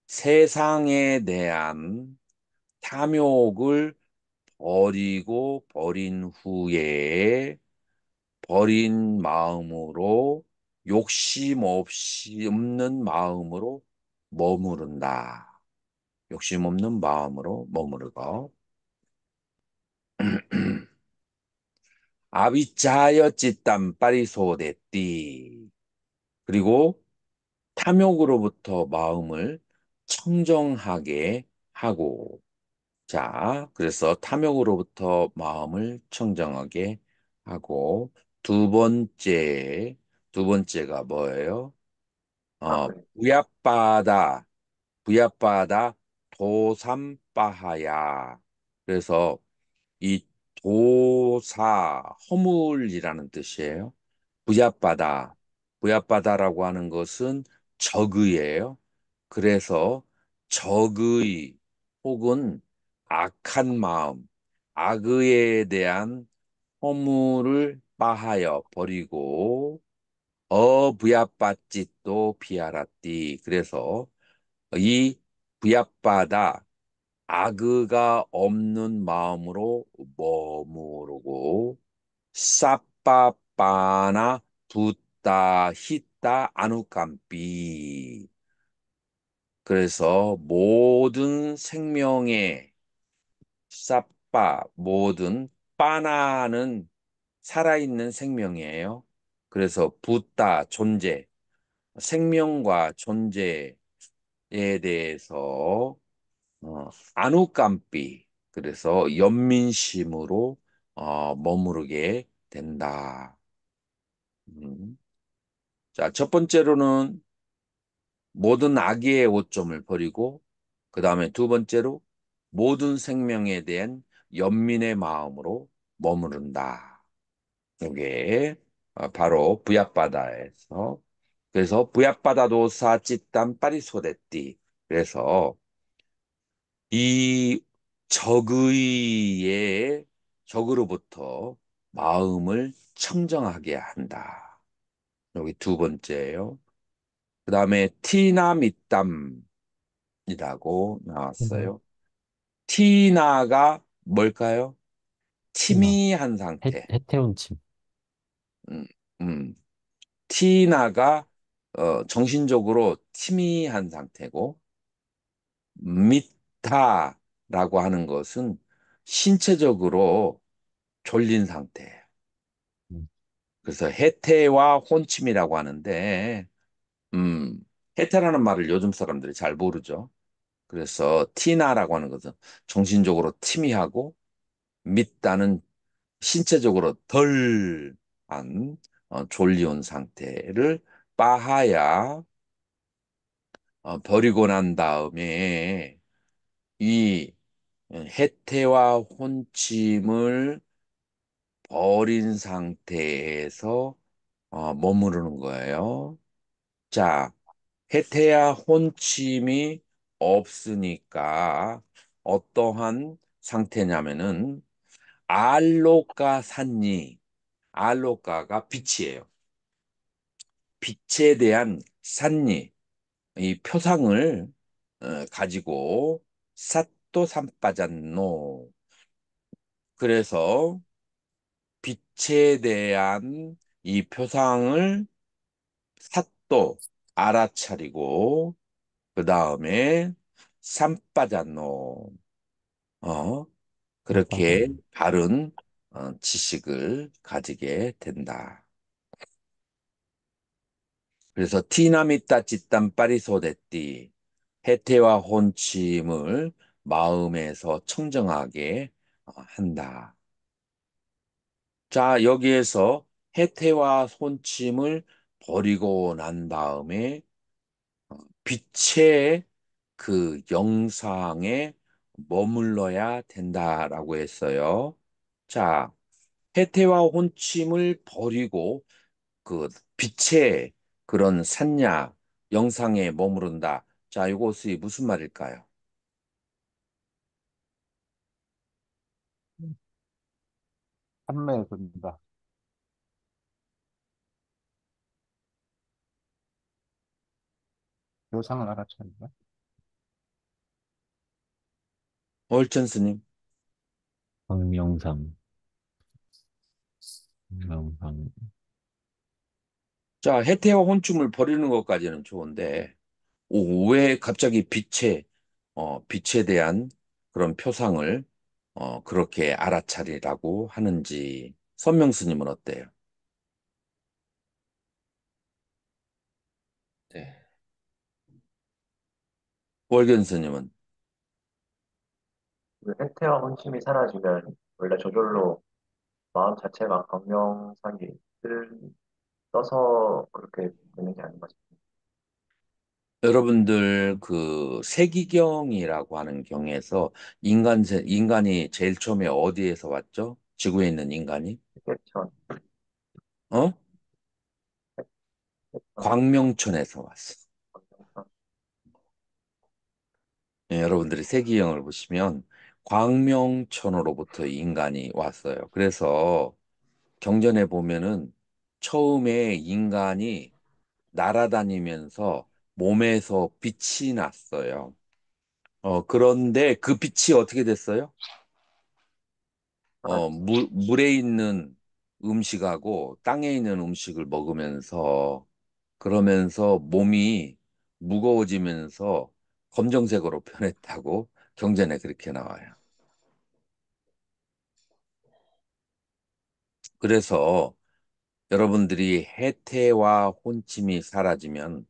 세상에 대한 탐욕을 버리고 버린 후에 버린 마음으로 욕심 없이 없는 마음으로 머무른다. 욕심 없는 마음으로 머무르고 아비짜여 찌땀 빠리소대띠. 그리고 탐욕으로부터 마음을 청정하게 하고 자, 그래서 탐욕으로부터 마음을 청정하게 하고 두 번째가 뭐예요? 아그리. 부야빠다, 부야빠다 도삼빠하야. 그래서 이 도사, 허물이라는 뜻이에요. 부야빠다, 부야빠다라고 하는 것은 적의예요. 그래서 적의 혹은 악한 마음, 악의에 대한 허물을 빠하여 버리고 부야빠짓도 비아라띠. 그래서 이 부야빠다 악의가 없는 마음으로 머무르고 사빠빠나 붓다 히따 아누캄삐. 그래서 모든 생명의 사빠 모든 빠나는 살아있는 생명이에요. 그래서 붓다 존재 생명과 존재에 대해서 아누깜삐 그래서 연민심으로 머무르게 된다. 음. 자, 첫 번째로는 모든 악의 오점을 버리고 그 다음에 두 번째로 모든 생명에 대한 연민의 마음으로 머무른다. 이게 바로 부약바다에서 그래서 부약바다도사 찌땀 빠리소대띠 그래서 이 적의의 적으로부터 마음을 청정하게 한다. 여기 두 번째예요. 그 다음에 티나미땀이라고 음. 나왔어요. 티나가 뭘까요? 티나. 티미한 상태. 해태운 침. 음, 음. 티나가 정신적으로 티미한 상태고 미타라고 하는 것은 신체적으로 졸린 상태예요. 음. 그래서 해태와 혼침이라고 하는데 음, 해태라는 말을 요즘 사람들이 잘 모르죠. 그래서 티나라고 하는 것은 정신적으로 티미하고 밉다는 신체적으로 덜한 졸리운 상태를 빠하야 버리고 난 다음에 이 해태와 혼침을 버린 상태에서 머무르는 거예요. 자, 해태와 혼침이 없으니까 어떠한 상태냐면은 알로까 산니, 알로까가 빛이에요. 빛에 대한 산니, 이 표상을 가지고 사또 삼빠잔노. 그래서 빛에 대한 이 표상을 사또 알아차리고 그 다음에 삼빠잔노. 어, 그렇게 깜빡이네. 바른 지식을 가지게 된다. 그래서 티나미따 찌땀 빠리소데띠 해태와 혼침을 마음에서 청정하게 한다. 자, 여기에서 해태와 혼침을 버리고 난 다음에 빛의 그 영상에 머물러야 된다라고 했어요. 자, 해태와 혼침을 버리고 그 빛의 그런 산냐 영상에 머무른다. 자, 이것이 무슨 말일까요? 판매에 든다. 요상을 알아차린다. 월천 스님. 광명상, 광명상. 자, 해태와 혼춤을 버리는 것까지는 좋은데, 왜 갑자기 빛에 대한 그런 표상을, 그렇게 알아차리라고 하는지, 선명 스님은 어때요? 네. 월견 스님은, 그 해태와 혼침이 사라지면 원래 저절로 마음 자체가 광명상이 떠서 그렇게 되는 게 아닌가 싶어요. 여러분들 그 세기경이라고 하는 경에서 인간이 제일 처음에 어디에서 왔죠? 지구에 있는 인간이? 세계천, 어? 세계천, 광명천에서 왔어. 광명상. 예, 여러분들이 세기경을 보시면 광명천으로부터 인간이 왔어요. 그래서 경전에 보면은 처음에 인간이 날아다니면서 몸에서 빛이 났어요. 그런데 그 빛이 어떻게 됐어요? 물에 있는 음식하고 땅에 있는 음식을 먹으면서 그러면서 몸이 무거워지면서 검정색으로 변했다고 경전에 그렇게 나와요. 그래서 여러분들이 해태와 혼침이 사라지면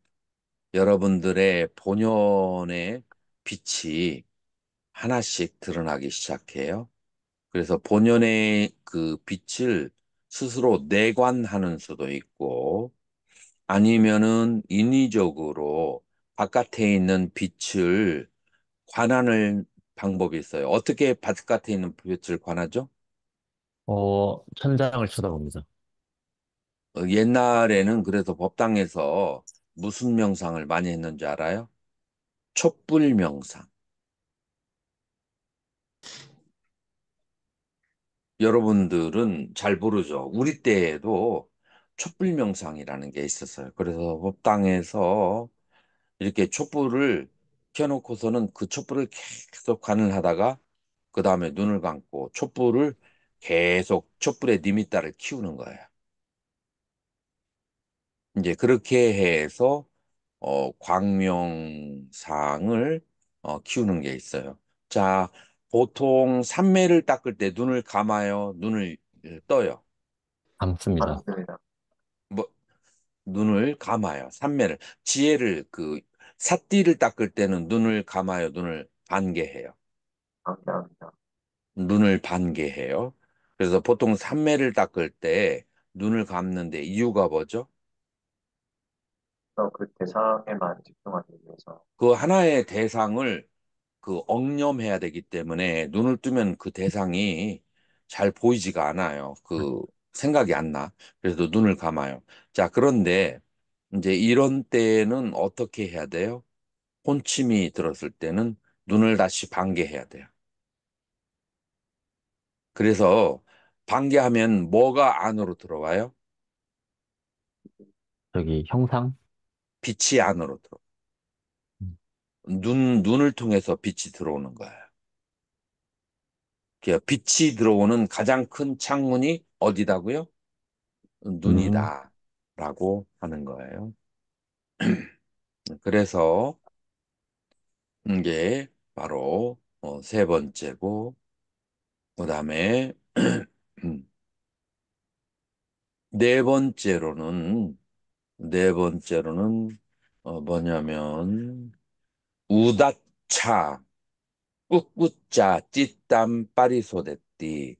여러분들의 본연의 빛이 하나씩 드러나기 시작해요. 그래서 본연의 그 빛을 스스로 내관하는 수도 있고 아니면은 인위적으로 바깥에 있는 빛을 관하는 방법이 있어요. 어떻게 바깥에 있는 빛을 관하죠? 천장을 쳐다봅니다. 옛날에는 그래서 법당에서 무슨 명상을 많이 했는지 알아요? 촛불 명상. 여러분들은 잘 모르죠. 우리 때에도 촛불 명상이라는 게 있었어요. 그래서 법당에서 이렇게 촛불을 켜놓고서는 그 촛불을 계속 관을 하다가 그 다음에 눈을 감고 촛불을 계속 촛불의 리미터를 키우는 거예요. 이제 그렇게 해서 광명상을 키우는 게 있어요. 자, 보통 삼매를 닦을 때 눈을 감아요, 눈을 떠요. 감습니다. 맞습니다. 뭐 눈을 감아요. 삼매를. 지혜를 사띠를 닦을 때는 눈을 감아요. 눈을 반개해요. 관계합니다. 눈을 반개해요. 그래서 보통 삼매를 닦을 때 눈을 감는데 이유가 뭐죠? 그래서 그 대상에만 집중하기 위해서. 그 하나의 대상을 억념해야 되기 때문에 눈을 뜨면 그 대상이 잘 보이지가 않아요. 생각이 안 나. 그래서 눈을 감아요. 자, 그런데 이제 이런 때는 어떻게 해야 돼요? 혼침이 들었을 때는 눈을 다시 반개해야 돼요. 그래서 반개하면 뭐가 안으로 들어와요? 저기 형상? 빛이 안으로 들어. 음. 눈을 통해서 빛이 들어오는 거예요. 빛이 들어오는 가장 큰 창문이 어디다고요? 음, 눈이다라고 하는 거예요. 그래서 이게 바로 세 번째고, 그다음에 네 번째로는 네 번째로는 뭐냐면 우다차 꿋꿋자 찌땀 빠리소대띠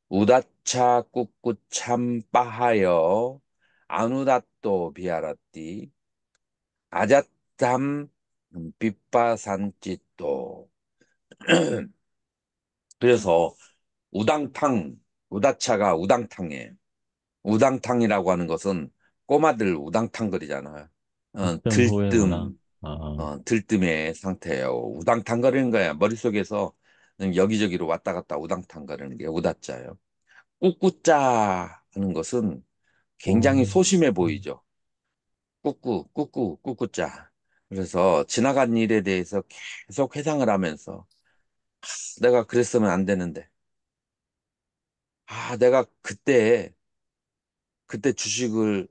우다차 꿋꿋참 빠하여 아누다또 비아라띠 아자탐 빛바산짓도 그래서 우당탕 우다차가 우당탕이에요. 우당탕이라고 하는 것은 꼬마들 우당탕 거리잖아요. 좀 후회구나. 아, 들뜸의 상태예요. 우당탕 거리는 거야. 머릿속에서 여기저기로 왔다 갔다 우당탕 거리는 게 우다자예요. 꾹꾹짜 하는 것은 굉장히 오, 소심해 보이죠. 꾹꾹짜. 그래서 지나간 일에 대해서 계속 회상을 하면서 내가 그랬으면 안 되는데. 내가 그때 주식을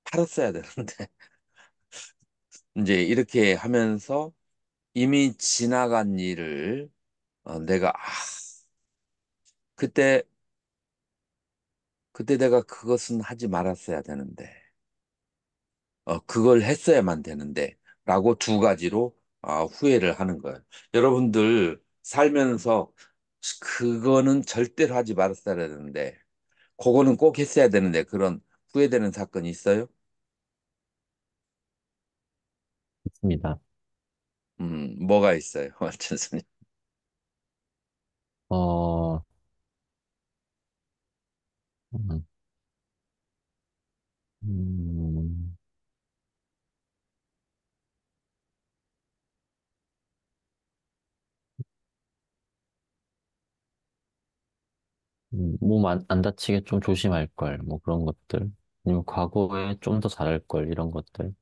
팔았어야 되는데. 이제 이렇게 하면서 이미 지나간 일을 내가 그때 내가 그것은 하지 말았어야 되는데 그걸 했어야만 되는데 라고 두 가지로 후회를 하는 거예요. 여러분들 살면서 그거는 절대로 하지 말았어야 되는데 그거는 꼭 했어야 되는데 그런 후회되는 사건이 있어요? 있습니다. 뭐가 있어요? 천선님. 어, 음, 음, 몸 안 다치게 좀 조심할 걸, 뭐 그런 것들. 아니면 과거에 좀 더 잘할 걸, 이런 것들.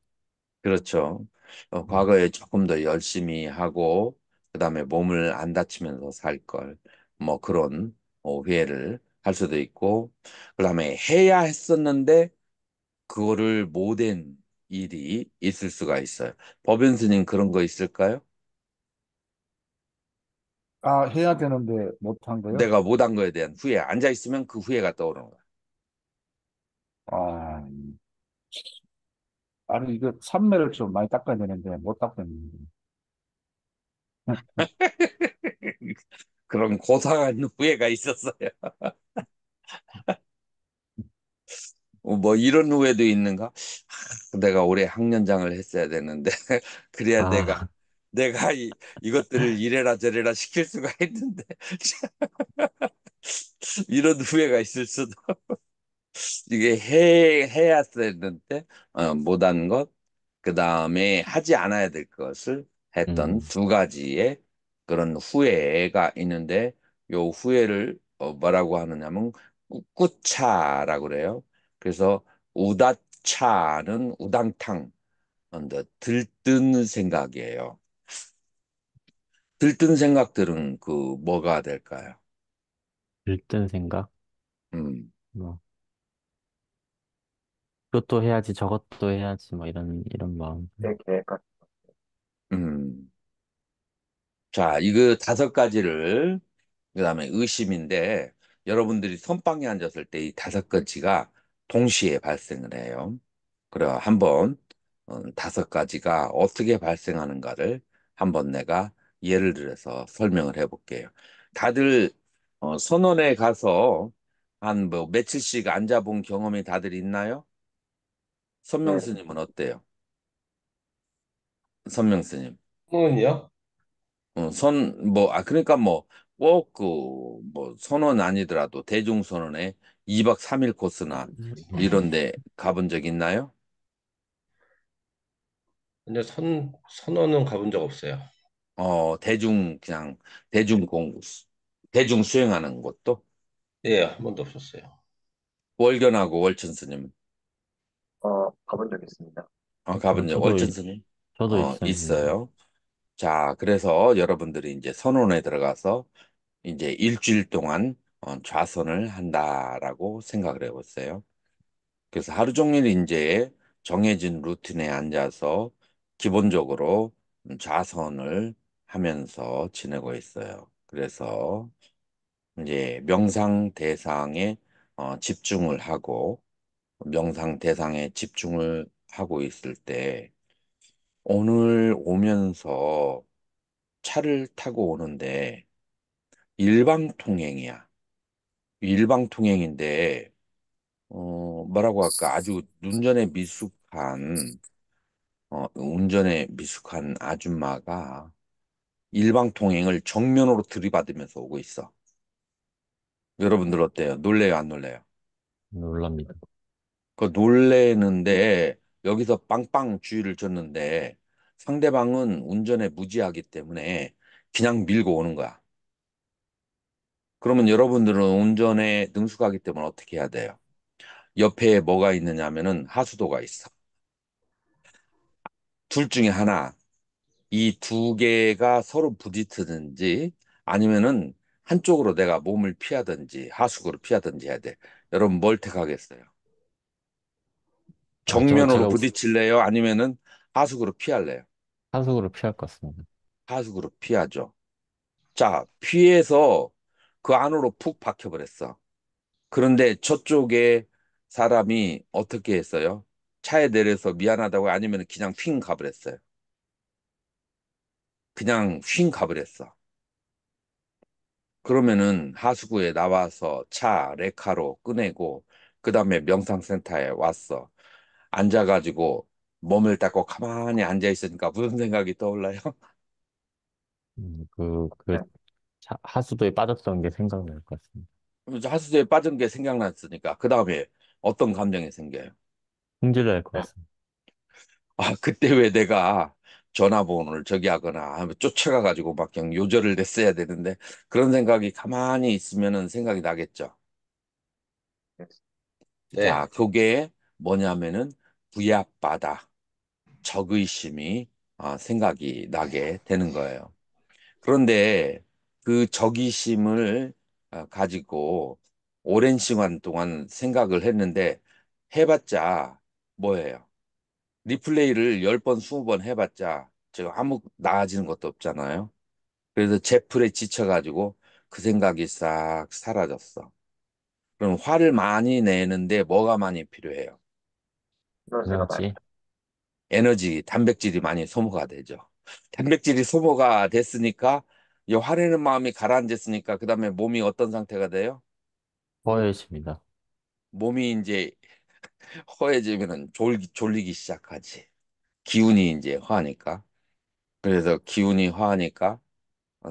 그렇죠. 음, 과거에 조금 더 열심히 하고, 그다음에 몸을 안 다치면서 살 걸, 뭐 그런 후회를 할 수도 있고, 그다음에 해야 했었는데, 그거를 못한 일이 있을 수가 있어요. 법연 스님 그런 거 있을까요? 아, 해야 되는데 못한 거요? 내가 못한 거에 대한 후회, 앉아 있으면 그 후회가 떠오르는 거야. 아, 아니, 이거 삼매를 좀 많이 닦아야 되는데 못 닦았는데. 그런 고상한 후회가 있었어요. 뭐 이런 후회도 있는가? 내가 올해 학년장을 했어야 되는데 그래야 아, 내가 이것들을 이래라 저래라 시킬 수가 있는데 이런 후회가 있을 수도 이게 해야 했는데 못한 것 그다음에 하지 않아야 될 것을 했던 음, 두 가지의 그런 후회가 있는데 요 후회를 뭐라고 하느냐면 꿋꿋차라고 그래요. 그래서 우다차는 우당탕 들뜬 생각이에요. 들뜬 생각들은 뭐가 될까요? 들뜬 생각? 음, 뭐, 이것도 해야지, 저것도 해야지, 뭐 이런 마음. 내 계획 같은 음. 자, 이거 다섯 가지를 그다음에 의심인데 여러분들이 선방에 앉았을 때 이 다섯 가지가 동시에 발생을 해요. 그래, 한번 5가지가 어떻게 발생하는가를 한번 내가 예를 들어서 설명을 해볼게요. 다들 선원에 가서 한 뭐 며칠씩 앉아본 경험이 다들 있나요? 선명 네, 스님은 어때요? 선명 스님. 선언이요? 그러니까 뭐, 꼭 뭐, 선원 아니더라도 대중선언에 2박 3일 코스나 이런 데 가본 적 있나요? 근데 선언은 가본 적 없어요. 그냥, 대중 공, 대중 수행하는 곳도? 예, 한 번도 없었어요. 월견하고 월천 스님, 가본 적 있습니다. 가본 적, 저도, 월천 스님? 저도 있습니다. 있어요. 자, 그래서 여러분들이 이제 선원에 들어가서 이제 일주일 동안 좌선을 한다라고 생각을 해보세요. 그래서 하루 종일 이제 정해진 루틴에 앉아서 기본적으로 좌선을 하면서 지내고 있어요. 그래서 이제 명상 대상에 집중을 하고 명상 대상에 집중을 하고 있을 때 오늘 오면서 차를 타고 오는데 일방통행이야. 일방통행인데 뭐라고 할까 아주 운전에 미숙한 아줌마가 일방통행을 정면으로 들이받으면서 오고 있어. 여러분들 어때요? 놀래요, 안 놀래요? 놀랍니다. 그 놀래는데 여기서 빵빵 주의를 줬는데 상대방은 운전에 무지하기 때문에 그냥 밀고 오는 거야. 그러면 여러분들은 운전에 능숙하기 때문에 어떻게 해야 돼요? 옆에 뭐가 있느냐면은 하수도가 있어. 둘 중에 하나. 이 두 개가 서로 부딪히든지 아니면은 한쪽으로 내가 몸을 피하든지 하수구를 피하든지 해야 돼. 여러분 뭘 택하겠어요? 정면으로 제가 부딪힐래요? 아니면은 하수구로 피할래요? 하숙으로 피할 것 같습니다. 하수구로 피하죠. 자, 피해서 그 안으로 푹 박혀버렸어. 그런데 저쪽에 사람이 어떻게 했어요? 차에 내려서 미안하다고 아니면 그냥 휙 가버렸어요. 그냥 휙 가버렸어. 그러면은 하수구에 나와서 차 레카로 꺼내고 그다음에 명상센터에 왔어. 앉아가지고 몸을 닦고 가만히 앉아 있으니까 무슨 생각이 떠올라요? 그 네, 하수도에 빠졌던 게 생각날 것 같습니다. 하수도에 빠진 게 생각났으니까 그다음에 어떤 감정이 생겨요? 승질날 것 네, 같습니다. 그때 왜 내가 전화번호를 저기 하거나 하면 쫓아가가지고 막 그냥 요절을 냈어야 되는데 그런 생각이 가만히 있으면은 생각이 나겠죠. 네. 네. 자, 그게 뭐냐면은 부야바다. 적의심이 생각이 나게 되는 거예요. 그런데 그 적의심을 가지고 오랜 시간 동안 생각을 했는데 해봤자 뭐예요? 리플레이를 10번, 20번 해봤자 지금 아무 나아지는 것도 없잖아요. 그래서 제풀에 지쳐가지고 그 생각이 싹 사라졌어. 그럼 화를 많이 내는데 뭐가 많이 필요해요? 에너지가 많이, 에너지, 단백질이 많이 소모가 되죠. 단백질이 소모가 됐으니까 이 화내는 마음이 가라앉았으니까 그다음에 몸이 어떤 상태가 돼요? 허해집니다. 몸이 이제 허해지면은 졸리기 시작하지. 기운이 이제 화하니까. 그래서 기운이 화하니까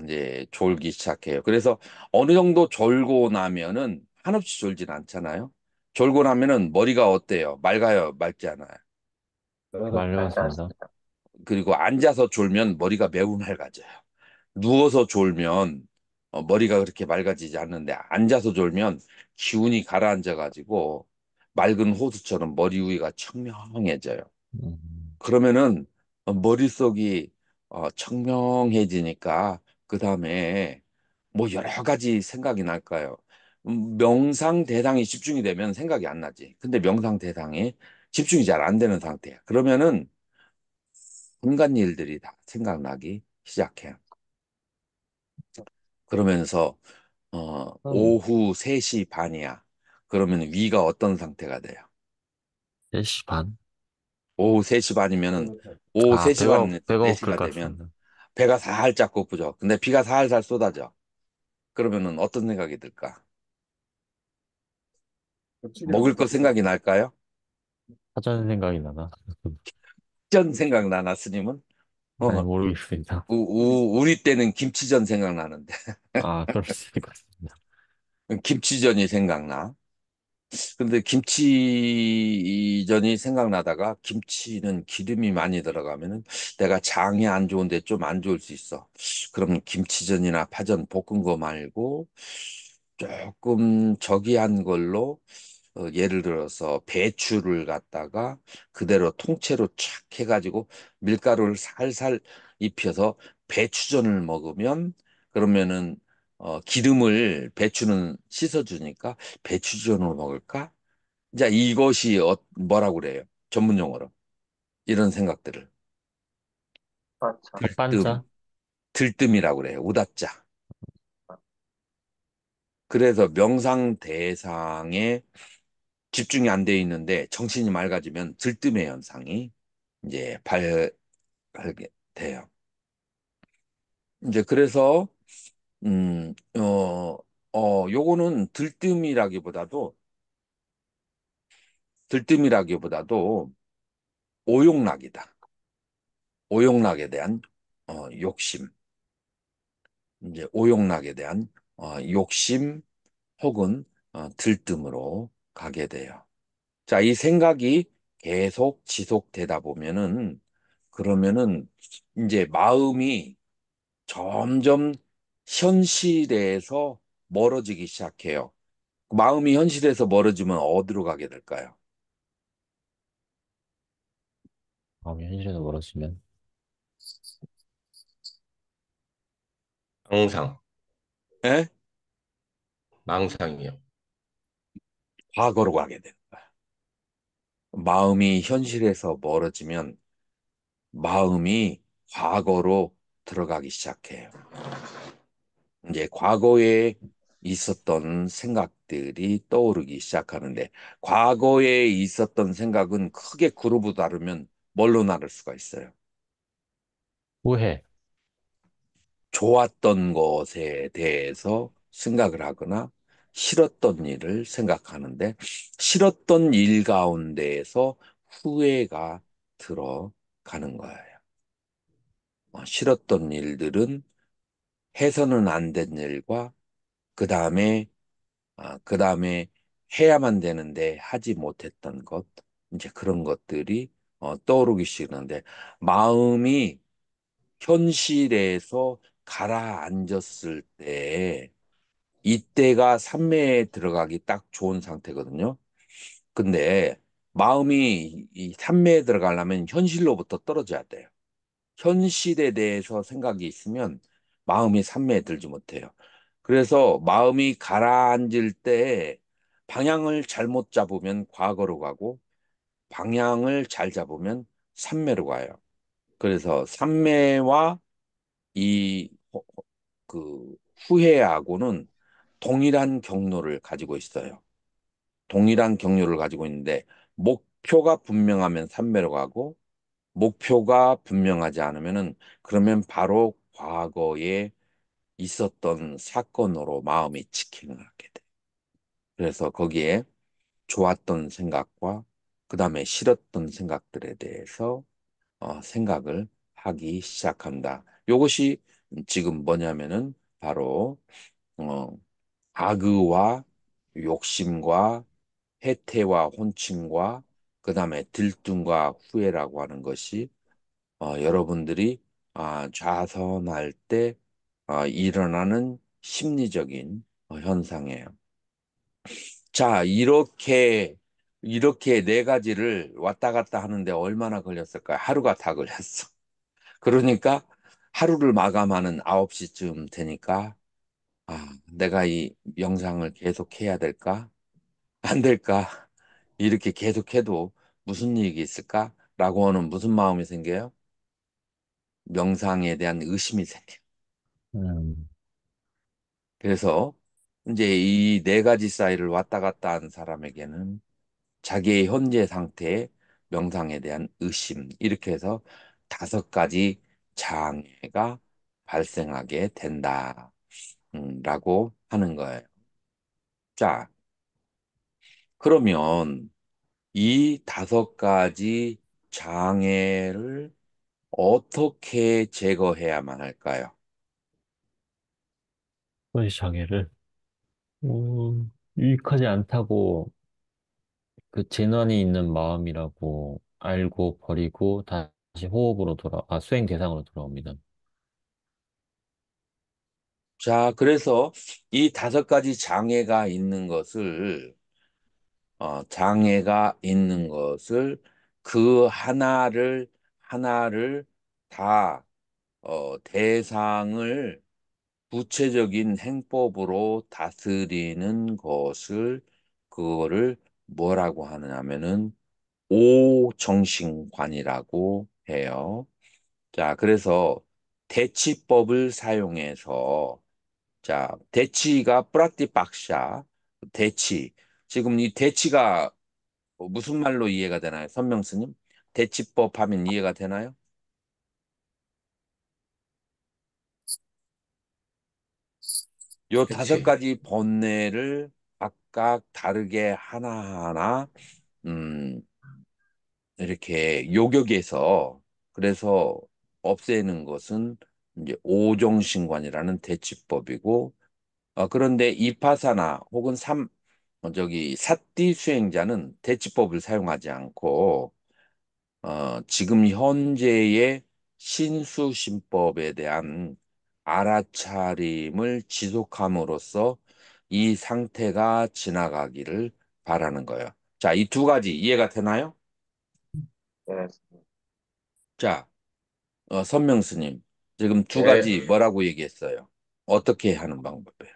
이제 졸기 시작해요. 그래서 어느 정도 졸고 나면은 한없이 졸진 않잖아요. 졸고 나면은 머리가 어때요? 맑아요, 맑지 않아요? 맑지 말려졌습니다. 않습니다. 그리고 앉아서 졸면 머리가 매우 맑아져요. 누워서 졸면 머리가 그렇게 맑아지지 않는데 앉아서 졸면 기운이 가라앉아가지고 맑은 호수처럼 머리 위가 청명해져요. 음, 그러면은 머릿속이 청명해지니까 그 다음에 뭐 여러 가지 생각이 날까요? 명상 대상이 집중이 되면 생각이 안 나지. 근데 명상 대상에 집중이 잘 안 되는 상태야. 그러면은 온갖 일들이 다 생각나기 시작해요. 그러면서 오후 3시 반이야. 그러면 위가 어떤 상태가 돼요? 3시 반? 오후 3시 반이면은 그렇죠. 오후 아, 3시 반, 배가 고플 4시가 것 되면 같습니다. 배가 살짝 고프죠. 근데 비가 살살 쏟아져. 그러면은 어떤 생각이 들까? 먹을 거 습니다 생각이 날까요? 사전 생각이 나나? 전 생각나나, 스님은? 아니, 어, 모르겠습니다. 우리 때는 김치전 생각나는데. 아, 그럴 수 있을 것 같습니다. 김치전이 생각나. 근데 김치전이 생각나다가 김치는 기름이 많이 들어가면은 내가 장이 안 좋은데 좀 안 좋을 수 있어. 그럼 김치전이나 파전 볶은 거 말고 조금 저기한 걸로 예를 들어서 배추를 갖다가 그대로 통째로 촥 해가지고 밀가루를 살살 입혀서 배추전을 먹으면 그러면은 기름을 배추는 씻어주니까 배추전으로 먹을까? 자, 이것이 뭐라고 그래요? 전문 용어로. 이런 생각들을. 아차. 들뜸, 백반자? 들뜸이라고 그래요. 우다짜. 그래서 명상대상에 집중이 안 돼 있는데 정신이 맑아지면 들뜸의 현상이 이제 발하게 돼요. 이제 그래서 음, 요거는 들뜸이라기보다도 오용락이다. 오용락에 대한 욕심. 이제 오용락에 대한 욕심 혹은 들뜸으로 가게 돼요. 자, 이 생각이 계속 지속되다 보면은 그러면은 이제 마음이 점점 현실에서 멀어지기 시작해요. 마음이 현실에서 멀어지면 어디로 가게 될까요? 마음이 현실에서 멀어지면. 망상, 예? 망상이요. 과거로 가게 되는 거예요. 마음이 현실에서 멀어지면 마음이 과거로 들어가기 시작해요. 이제 과거에 있었던 생각들이 떠오르기 시작하는데, 과거에 있었던 생각은 크게 그룹으로 나누면 뭘로 나눌 수가 있어요? 후회. 좋았던 것에 대해서 생각을 하거나, 싫었던 일을 생각하는데, 싫었던 일 가운데에서 후회가 들어가는 거예요. 싫었던 일들은 해서는 안 된 일과, 그 다음에 해야만 되는데 하지 못했던 것, 이제 그런 것들이 떠오르기 시작하는데, 마음이 현실에서 가라앉았을 때, 이때가 삼매에 들어가기 딱 좋은 상태거든요. 근데 마음이 이 삼매에 들어가려면 현실로부터 떨어져야 돼요. 현실에 대해서 생각이 있으면 마음이 산매에 들지 못해요. 그래서 마음이 가라앉을 때 방향을 잘못 잡으면 과거로 가고 방향을 잘 잡으면 산매로 가요. 그래서 산매와 이 그 후회하고는 동일한 경로를 가지고 있어요. 동일한 경로를 가지고 있는데 목표가 분명하면 산매로 가고 목표가 분명하지 않으면은 그러면 바로 과거에 있었던 사건으로 마음이 직행을 하게 돼. 그래서 거기에 좋았던 생각과 그다음에 싫었던 생각들에 대해서 생각을 하기 시작한다. 이것이 지금 뭐냐면은 바로 어, 악의와 욕심과 해태와 혼침과 그다음에 들뜸과 후회라고 하는 것이 여러분들이 좌선할 때 일어나는 심리적인 현상이에요. 자, 이렇게 네 가지를 왔다 갔다 하는데 얼마나 걸렸을까요? 하루가 다 걸렸어. 그러니까 하루를 마감하는 9시쯤 되니까 내가 이 영상을 계속 해야 될까? 안 될까? 이렇게 계속해도 무슨 일이 있을까? 라고 하는 무슨 마음이 생겨요? 명상에 대한 의심이 생겨요. 음, 그래서 이제 이 네 가지 사이를 왔다 갔다 하는 사람에게는 자기의 현재 상태에 명상에 대한 의심, 이렇게 해서 5가지 장애가 발생하게 된다, 라고 하는 거예요. 자, 그러면 이 5가지 장애를 어떻게 제거해야만 할까요? 소위 장애를, 유익하지 않다고 그 재난이 있는 마음이라고 알고 버리고 다시 수행 대상으로 돌아옵니다. 자, 그래서 이 5가지 장애가 있는 것을 그 하나를 다, 대상을 구체적인 행법으로 다스리는 것을, 그거를 뭐라고 하느냐면은 오정신관이라고 해요. 자, 그래서 대치법을 사용해서, 자, 대치가 프라티박샤, 대치. 지금 이 대치가 무슨 말로 이해가 되나요? 선명스님? 대치법 하면 이해가 되나요? 요 다섯 그치. 가지 번뇌를 각각 다르게 하나하나, 음, 이렇게 요격해서, 그래서 없애는 것은 이제 오종신관이라는 대치법이고, 그런데 이파사나 혹은 사띠 수행자는 대치법을 사용하지 않고, 지금 현재의 신수신법에 대한 알아차림을 지속함으로써 이 상태가 지나가기를 바라는 거예요. 자, 이 2가지 이해가 되나요? 네, 자, 선명스님, 지금 두 네, 가지 뭐라고 얘기했어요? 어떻게 하는 방법이에요?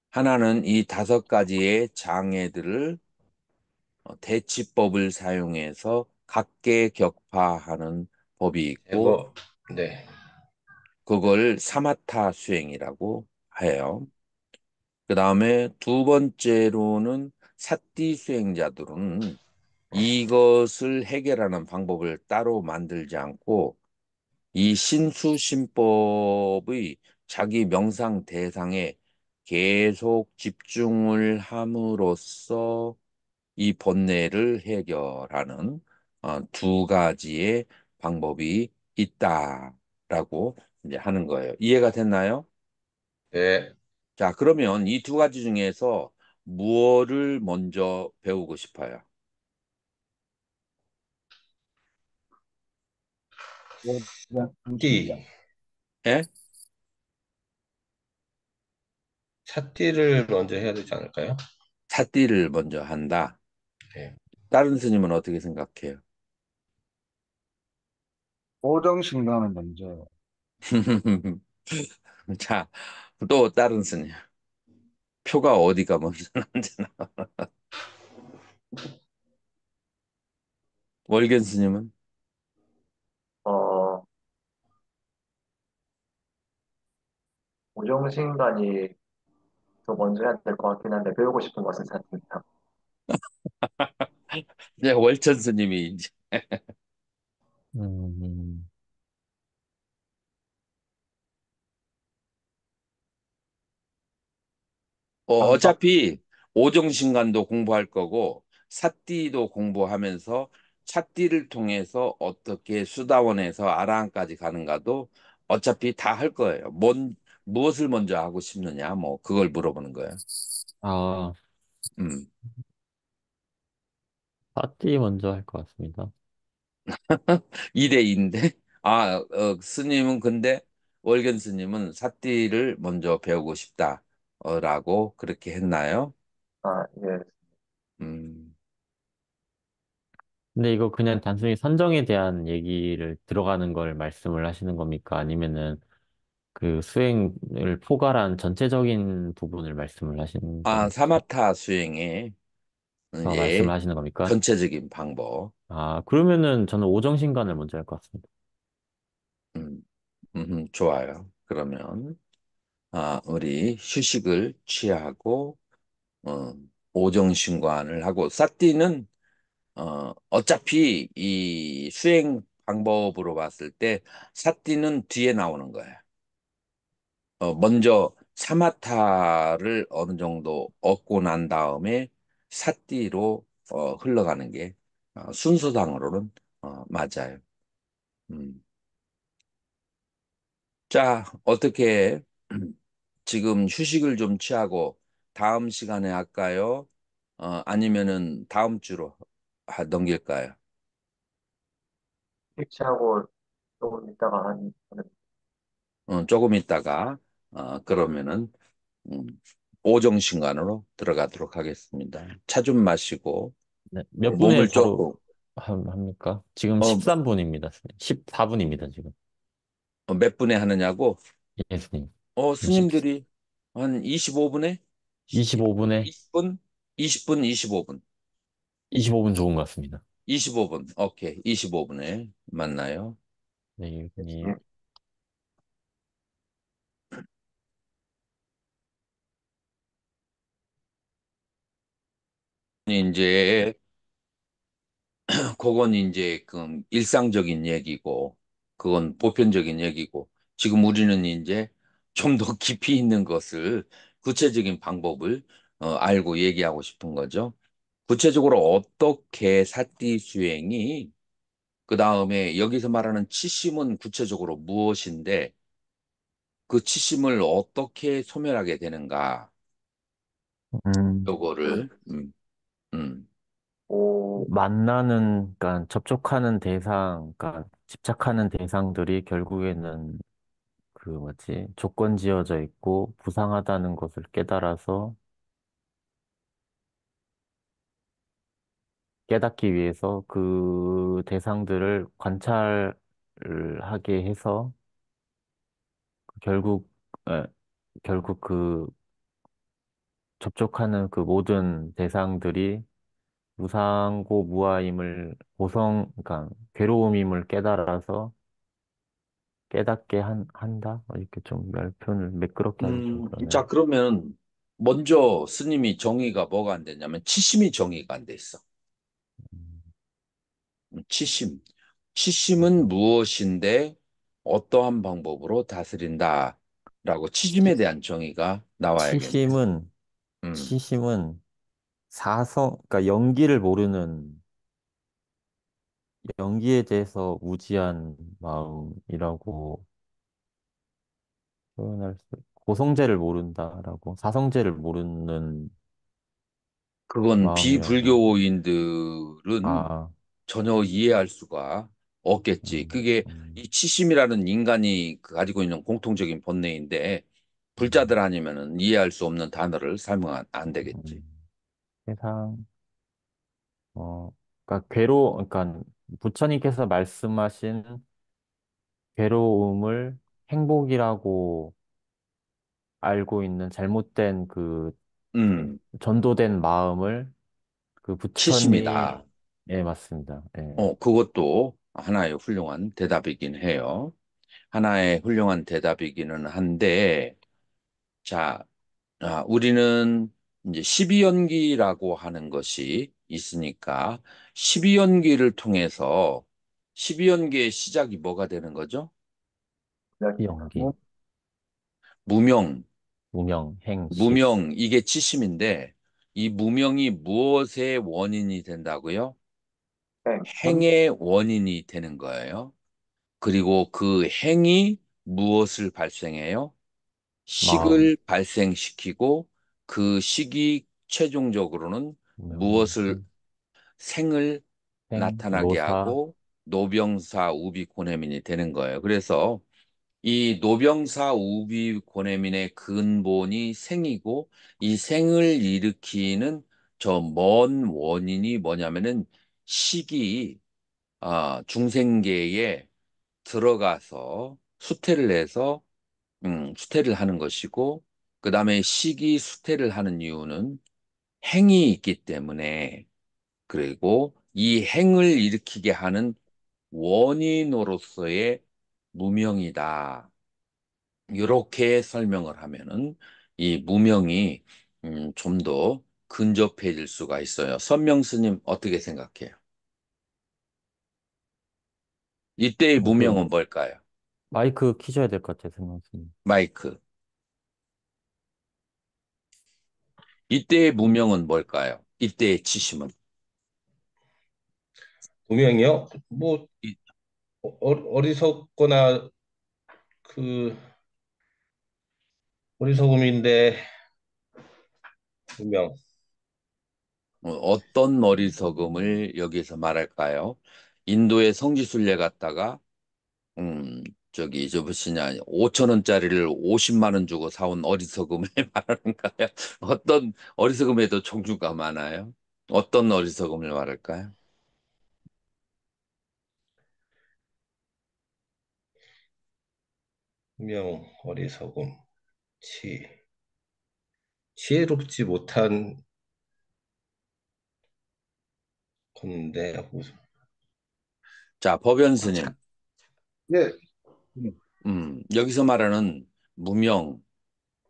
하나는 이 5가지의 장애들을, 대치법을 사용해서 각계격파하는 법이 있고, 제거, 네, 그걸 사마타 수행이라고 해요. 그 다음에 2번째로는 사띠 수행자들은 이것을 해결하는 방법을 따로 만들지 않고 이 신수신법의 자기 명상 대상에 계속 집중을 함으로써 이 번뇌를 해결하는, 2가지의 방법이 있다라고 이제 하는 거예요. 이해가 됐나요? 네. 자, 그러면 이 2가지 중에서 무엇을 먼저 배우고 싶어요? 오정신간. 띠, 예? 삿띠를 먼저 해야 되지 않을까요? 사띠를 먼저 한다. 네. 다른 스님은 어떻게 생각해요? 오정신간을 먼저. 자, 또 다른 스님. 표가 어디가 먼저 나오잖아. 월견 스님은? 어, 오정신간이 더 먼저 해야 될 것 같긴 한데 배우고 싶은 것은 사입니다. 네, 월천 스님이 이제. 음, 삼박, 어차피 오정신간도 공부할 거고 사띠도 공부하면서 사띠를 통해서 어떻게 수다원에서 아라한까지 가는가도 어차피 다 할 거예요. 무엇을 먼저 하고 싶느냐, 뭐 그걸 물어보는 거예요. 아, 음. 파티 먼저 할 것 같습니다. 2대2인데 스님은 근데 월견 스님은 사띠를 먼저 배우고 싶다라고 그렇게 했나요? 예. 음. 근데 이거 그냥 단순히 선정에 대한 얘기를 들어가는 걸 말씀을 하시는 겁니까? 아니면은 그 수행을 포괄한 전체적인 부분을 말씀을 하시는 겁니까? 사마타 수행의 서 말씀을 이제 하시는 겁니까? 전체적인 방법. 아, 그러면은 저는 오정신간을 먼저 할 것 같습니다. 음, 좋아요. 그러면 우리 휴식을 취하고 어, 오정신관을 하고 사띠는 어차피 이 수행 방법으로 봤을 때 사띠는 뒤에 나오는 거예요. 먼저 사마타를 어느 정도 얻고 난 다음에 사띠로 흘러가는 게 순서상으로는 맞아요. 음. 자, 어떻게 지금 휴식을 좀 취하고 다음 시간에 할까요? 아니면은 다음 주로 넘길까요? 일치하고 조금 있다가 조금 있다가 그러면은 음, 오정신간으로 들어가도록 하겠습니다. 차 좀 마시고 네, 몇 분에 몸을 바로 조금 합니까? 지금 어, 13분입니다. 14분입니다, 지금. 몇 분에 하느냐고? 예수님. 지금 스님들이 한 25분에 25분에 20분, 20분, 25분, 25분 좋은 것 같습니다. 25분. 오케이, 25분에 만나요. 네, 예수님. 음, 이제 그건 이제 그 일상적인 얘기고, 그건 보편적인 얘기고, 지금 우리는 이제 좀 더 깊이 있는 것을, 구체적인 방법을 알고 얘기하고 싶은 거죠. 구체적으로 어떻게 사띠 수행이, 그 다음에 여기서 말하는 치심은 구체적으로 무엇인데, 그 치심을 어떻게 소멸하게 되는가, 음, 요거를, 음, 오, 그러니까 접촉하는 대상, 그러니까 집착하는 대상들이 결국에는 그 뭐지, 조건 지어져 있고 부상하다는 것을 깨달아서 깨닫기 위해서 그 대상들을 관찰을 하게 해서 결국, 에, 결국 그 접촉하는 그 모든 대상들이 무상고 무아임을 그러니까 괴로움임을 깨달아서 깨닫게 한다? 이렇게 좀 표현을 매끄럽게 하기 좀 그러네요. 자, 그러면 먼저 스님이 정의가 뭐가 안 됐냐면 치심이 정의가 안 돼 있어. 음, 치심. 치심은 무엇인데 어떠한 방법으로 다스린다. 라고 치심에 치- 대한 정의가 나와야겠네. 치심은, 음, 치심은 그러니까 연기에 대해서 무지한 마음이라고 고성제를 모른다라고, 사성제를 모르는 그건 마음이라고. 비불교인들은 아, 전혀 이해할 수가 없겠지. 음, 그게 음, 이 치심이라는 인간이 가지고 있는 공통적인 본능인데 불자들 음, 아니면은 이해할 수 없는 단어를 사용하면 안 되겠지. 음. 세상, 그러니까 그러니까 부처님께서 말씀하신 괴로움을 행복이라고 알고 있는 잘못된 음, 전도된 마음을 그 부처님, 치심이다. 예, 맞습니다. 예. 그것도 하나의 훌륭한 대답이긴 해요. 하나의 훌륭한 대답이기는 한데, 자, 우리는 이제 12연기라고 하는 것이 있으니까, 12연기를 통해서 12연기의 시작이 뭐가 되는 거죠? 연기, 무명, 무명, 행식, 무명, 이게 치심인데, 이 무명이 무엇의 원인이 된다고요? 땡, 행의 원인이 되는 거예요. 그리고 그 행이 무엇을 발생해요? 마음, 식을 발생시키고 그 식이 최종적으로는 무명, 무엇을 생을 나타나게 노사, 하고 노병사 우비고내민이 되는 거예요. 그래서 이 노병사 우비고내민의 근본이 생이고 이 생을 일으키는 저 먼 원인이 뭐냐면은 식이 중생계에 들어가서 수태를 해서 수태를 하는 것이고 그 다음에 식이 수태를 하는 이유는 행이 있기 때문에 그리고 이 행을 일으키게 하는 원인으로서의 무명이다. 이렇게 설명을 하면은 이 무명이 좀 더 근접해질 수가 있어요. 선명 스님 어떻게 생각해요? 이때의 그 무명은 뭘까요? 마이크 키셔야 될 것 같아요, 생각님. 마이크. 이때의 무명은 뭘까요? 이때의 치심은? 무명이요? 뭐 이- 어리석거나 그 어리석음인데 무명. 어떤 어리석음을 여기서 말할까요? 인도의 성지순례 갔다가 저기 저 무엇이냐 5천 원짜리를 50만 원 주고 사온 어리석음을 말하는가요? 어떤 어리석음에도 종류가 많아요? 어떤 어리석음을 말할까요? 무명, 어리석음, 지혜롭지 못한 건데 무슨 자, 법연 스님, 예, 여기서 말하는 무명,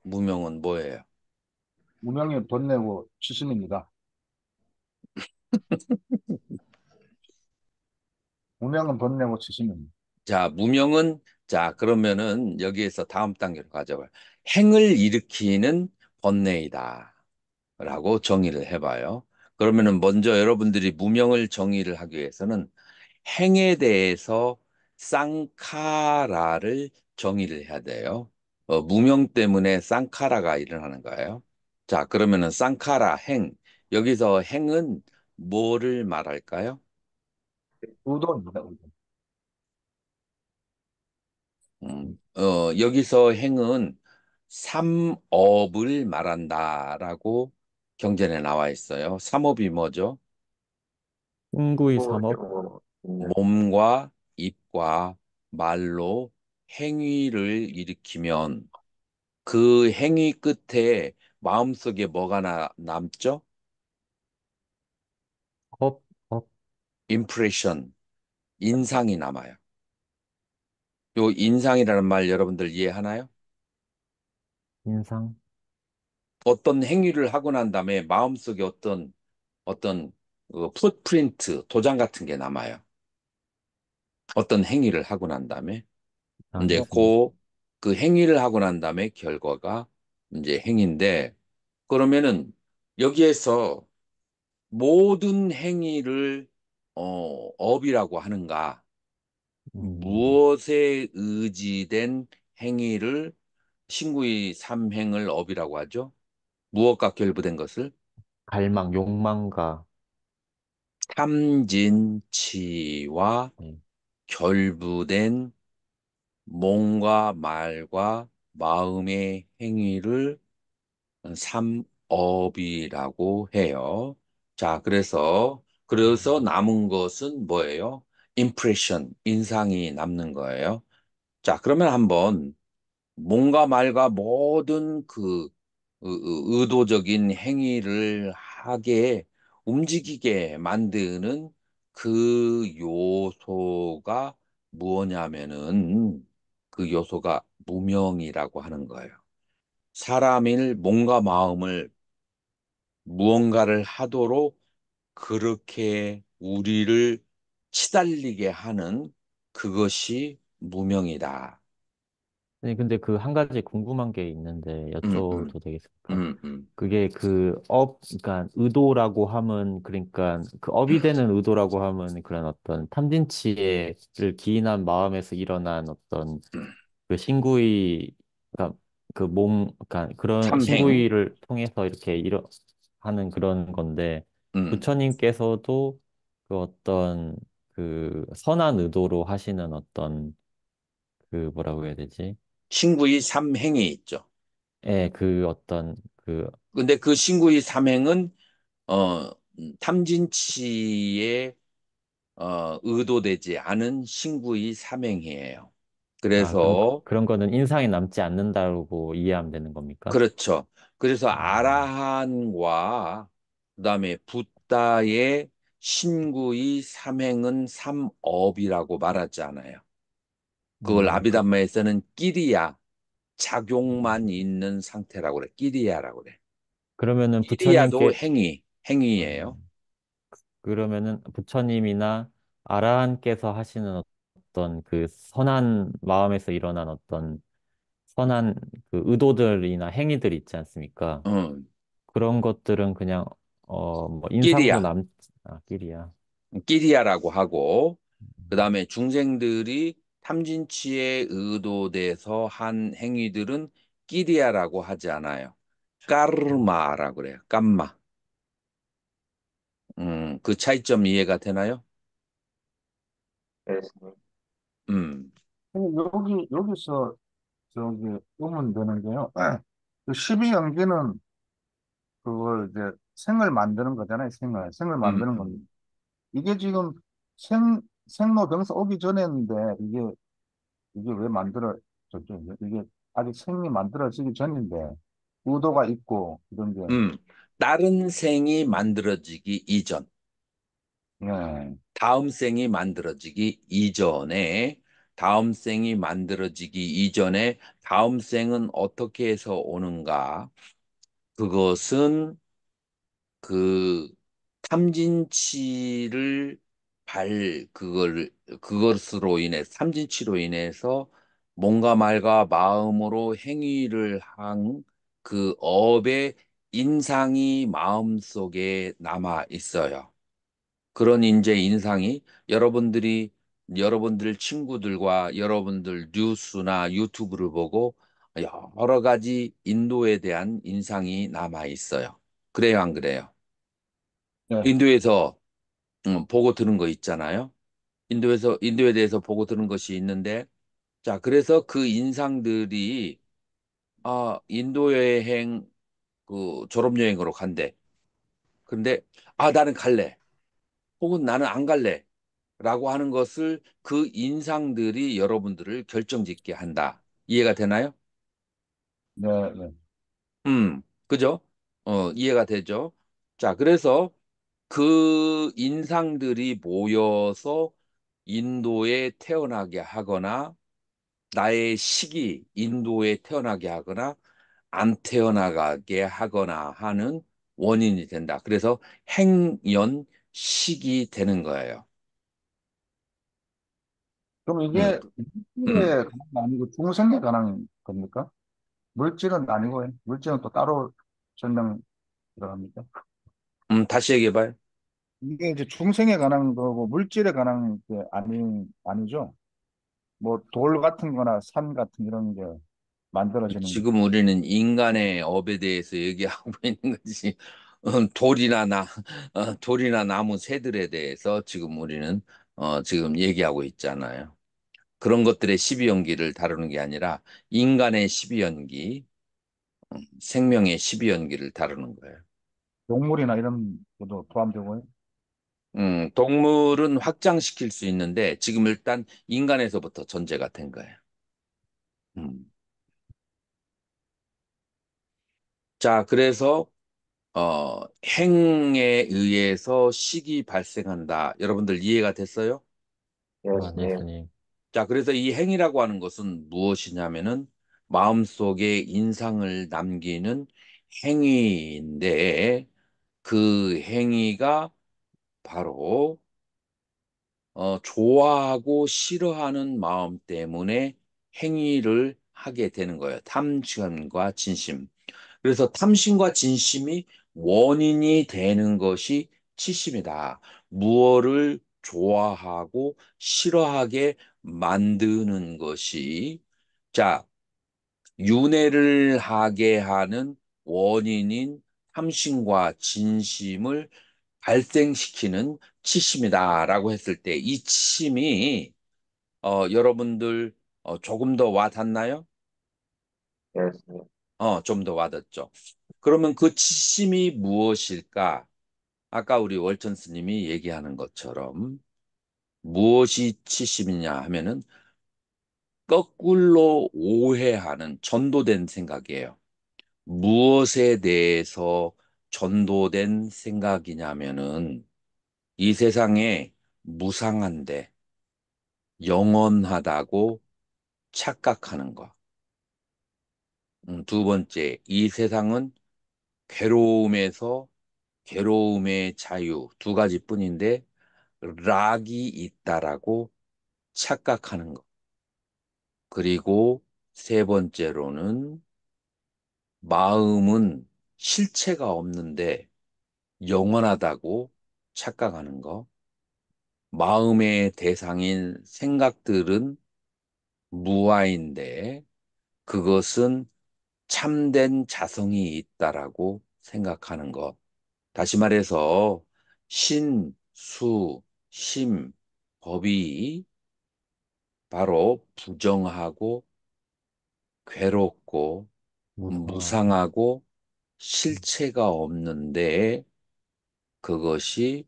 무명은 뭐예요? 무명의 돈 내고 치심입니다. 무명은 돈 내고 치심입니다. 자, 무명은 자, 그러면은 여기에서 다음 단계로 가져봐요. 행을 일으키는 번뇌이다. 라고 정의를 해봐요. 그러면은 먼저 여러분들이 무명을 정의를 하기 위해서는 행에 대해서 쌍카라를 정의를 해야 돼요. 무명 때문에 쌍카라가 일어나는 거예요. 자, 그러면은 쌍카라 행. 여기서 행은 뭐를 말할까요? 우도입니다, 우도. 여기서 행은 삼업을 말한다라고 경전에 나와 있어요. 삼업이 뭐죠? 친구의 또 삼업? 이러고 있는 몸과 입과 말로 행위를 일으키면 그 행위 끝에 마음속에 뭐가 남죠? 업, 업, impression, 인상이 남아요. 요 인상이라는 말 여러분들 이해하나요? 인상, 어떤 행위를 하고 난 다음에 마음속에 어떤 풋프린트, 도장 같은 게 남아요. 어떤 행위를 하고 난 다음에 이제 당시, 그 행위를 하고 난 다음에 결과가 이제 행위인데 그러면은 여기에서 모든 행위를 업이라고 하는가? 음, 무엇에 의지된 행위를 신구의 삼행을 업이라고 하죠? 무엇과 결부된 것을 갈망, 욕망과, 탐진치와 예, 결부된 몸과 말과 마음의 행위를 삼업이라고 해요. 자, 그래서 남은 것은 뭐예요? impression, 인상이 남는 거예요. 자, 그러면 한번 몸과 말과 모든 의도적인 행위를 하게 움직이게 만드는 그 요소가 무엇냐면은 그 요소가 무명이라고 하는 거예요. 사람의 몸과 마음을 무언가를 하도록 그렇게 우리를 치달리게 하는 그것이 무명이다. 네, 근데 그 한 가지 궁금한 게 있는데 음, 음, 여쭤도 되겠습니까? 음, 음. 그게 그 그러니까 의도라고 하면, 그러니까 그 업이 되는 의도라고 하면 그런 어떤 탐진치를 기인한 마음에서 일어난 어떤 그 신구의, 그러니까 그 그러니까 그런 삼행. 신구의를 통해서 이렇게 하는 그런 건데, 음. 부처님께서도 그 어떤 그 선한 의도로 하시는 어떤 그 뭐라고 해야 되지? 신구의 삼행이 있죠. 예, 그 어떤 그, 근데 그 신구의 삼행은 어, 탐진치에 의도되지 않은 신구의 삼행이에요. 그럼 그래서 그런 거는 인상에 남지 않는다고 이해하면 되는 겁니까? 그렇죠. 그래서 음, 아라한과 그다음에 붓다의 신구의 삼행은 삼업이라고 말하지 않아요. 그걸 그, 아비담마에서는 끼리야 작용만 음, 있는 상태라고 그래. 끼리야라고 그래. 그러면은 끼리야도 부처님께, 행위예요. 음, 그러면은 부처님이나 아라한께서 하시는 어떤 그 선한 마음에서 일어난 어떤 선한 그 의도들이나 행위들 있지 않습니까? 어, 그런 것들은 그냥 뭐 인상으로 끼리야, 남, 아, 끼리야. 끼리야라고 하고, 그 다음에 중생들이 탐진치에 의도돼서 한 행위들은 끼리야라고 하지 않아요. 까르마라고 그래요. 깜마. 그 차이점 이해가 되나요? 예, 스님. 음, 근데 여기서 저기 의문되는 게요. 그 12연기는 그걸 이제 생을 만드는 거잖아요. 생을 음, 만드는 겁니다. 음. 이게 지금 생로병사 오기 전에인데 이게 왜 만들어졌죠? 이게 아직 생이 만들어지기 전인데 의도가 있고 이런 게 음. 다른 생이 만들어지기 이전, 예, 다음 생이 만들어지기 이전에, 다음 생이 만들어지기 이전에 다음 생은 어떻게 해서 오는가? 그것은 그 탐진치를 그것으로 인해 탐진치로 인해서 몸과 말과 마음으로 행위를 한 그 업의 인상이 마음속에 남아 있어요. 그런 이제 인상이 여러분들 친구들과 여러분들 뉴스나 유튜브를 보고 여러 가지 인도에 대한 인상이 남아 있어요. 그래요, 안 그래요? 예, 인도에서 보고 들은 거 있잖아요. 인도에 대해서 보고 들은 것이 있는데, 자, 그래서 그 인상들이 인도 여행 그 졸업 여행으로 간대. 그런데 나는 갈래. 혹은 나는 안 갈래. 라고 하는 것을 그 인상들이 여러분들을 결정짓게 한다. 이해가 되나요? 네, 네. 그죠? 이해가 되죠? 자, 그래서 그 인상들이 모여서 인도에 태어나게 하거나 나의 식이 인도에 태어나게 하거나 안 태어나게 하거나 하는 원인이 된다. 그래서 행연식이 되는 거예요. 그럼 음, 이게 음. 물질에 관한 거 아니고 중생에 관한 겁니까? 물질은 아니고 물질은 또 따로 설명 들어갑니까? 다시 얘기해봐요. 이게 이제 중생에 관한 거고 물질에 관한 게 아니죠. 뭐 돌 같은 거나 산 같은 이런 게 만들어지는 거. 지금 우리는 인간의 업에 대해서 얘기하고 있는 거지. 돌이나 나무 새들에 대해서 지금 우리는 지금 얘기하고 있잖아요. 그런 것들의 십이연기를 다루는 게 아니라 인간의 십이연기, 생명의 십이연기를 다루는 거예요. 동물이나 이런 것도 포함되고요. 동물은 확장시킬 수 있는데 지금 일단 인간에서부터 전제가 된 거예요. 음. 자, 그래서 행에 의해서 식이 발생한다. 여러분들 이해가 됐어요? 예, 아, 네, 스님. 스님. 자, 그래서 이 행이라고 하는 것은 무엇이냐면은 마음속에 인상을 남기는 행위인데 그 행위가 바로 좋아하고 싫어하는 마음 때문에 행위를 하게 되는 거예요. 탐심과 진심. 그래서 탐심과 진심이 원인이 되는 것이 치심이다. 무엇을 좋아하고 싫어하게 만드는 것이 자, 윤회를 하게 하는 원인인 탐심과 진심을 발생시키는 치심이다라고 했을 때 이 치심이 여러분들 조금 더 와닿나요? 예, 스님. 좀 더 와닿죠. 그러면 그 치심이 무엇일까? 아까 우리 월천 스님이 얘기하는 것처럼 무엇이 치심이냐 하면은 거꾸로 오해하는 전도된 생각이에요. 무엇에 대해서 전도된 생각이냐면은 이 세상에 무상한데 영원하다고 착각하는 거. 두 번째, 이 세상은 괴로움에서 괴로움의 자유 두 가지뿐인데 락이 있다라고 착각하는 것. 그리고 세 번째로는 마음은 실체가 없는데 영원하다고 착각하는 것. 마음의 대상인 생각들은 무아인데 그것은 참된 자성이 있다라고 생각하는 것. 다시 말해서 신, 수, 심, 법이 바로 부정하고 괴롭고 무상하고. 무상하고 음, 실체가 없는데 그것이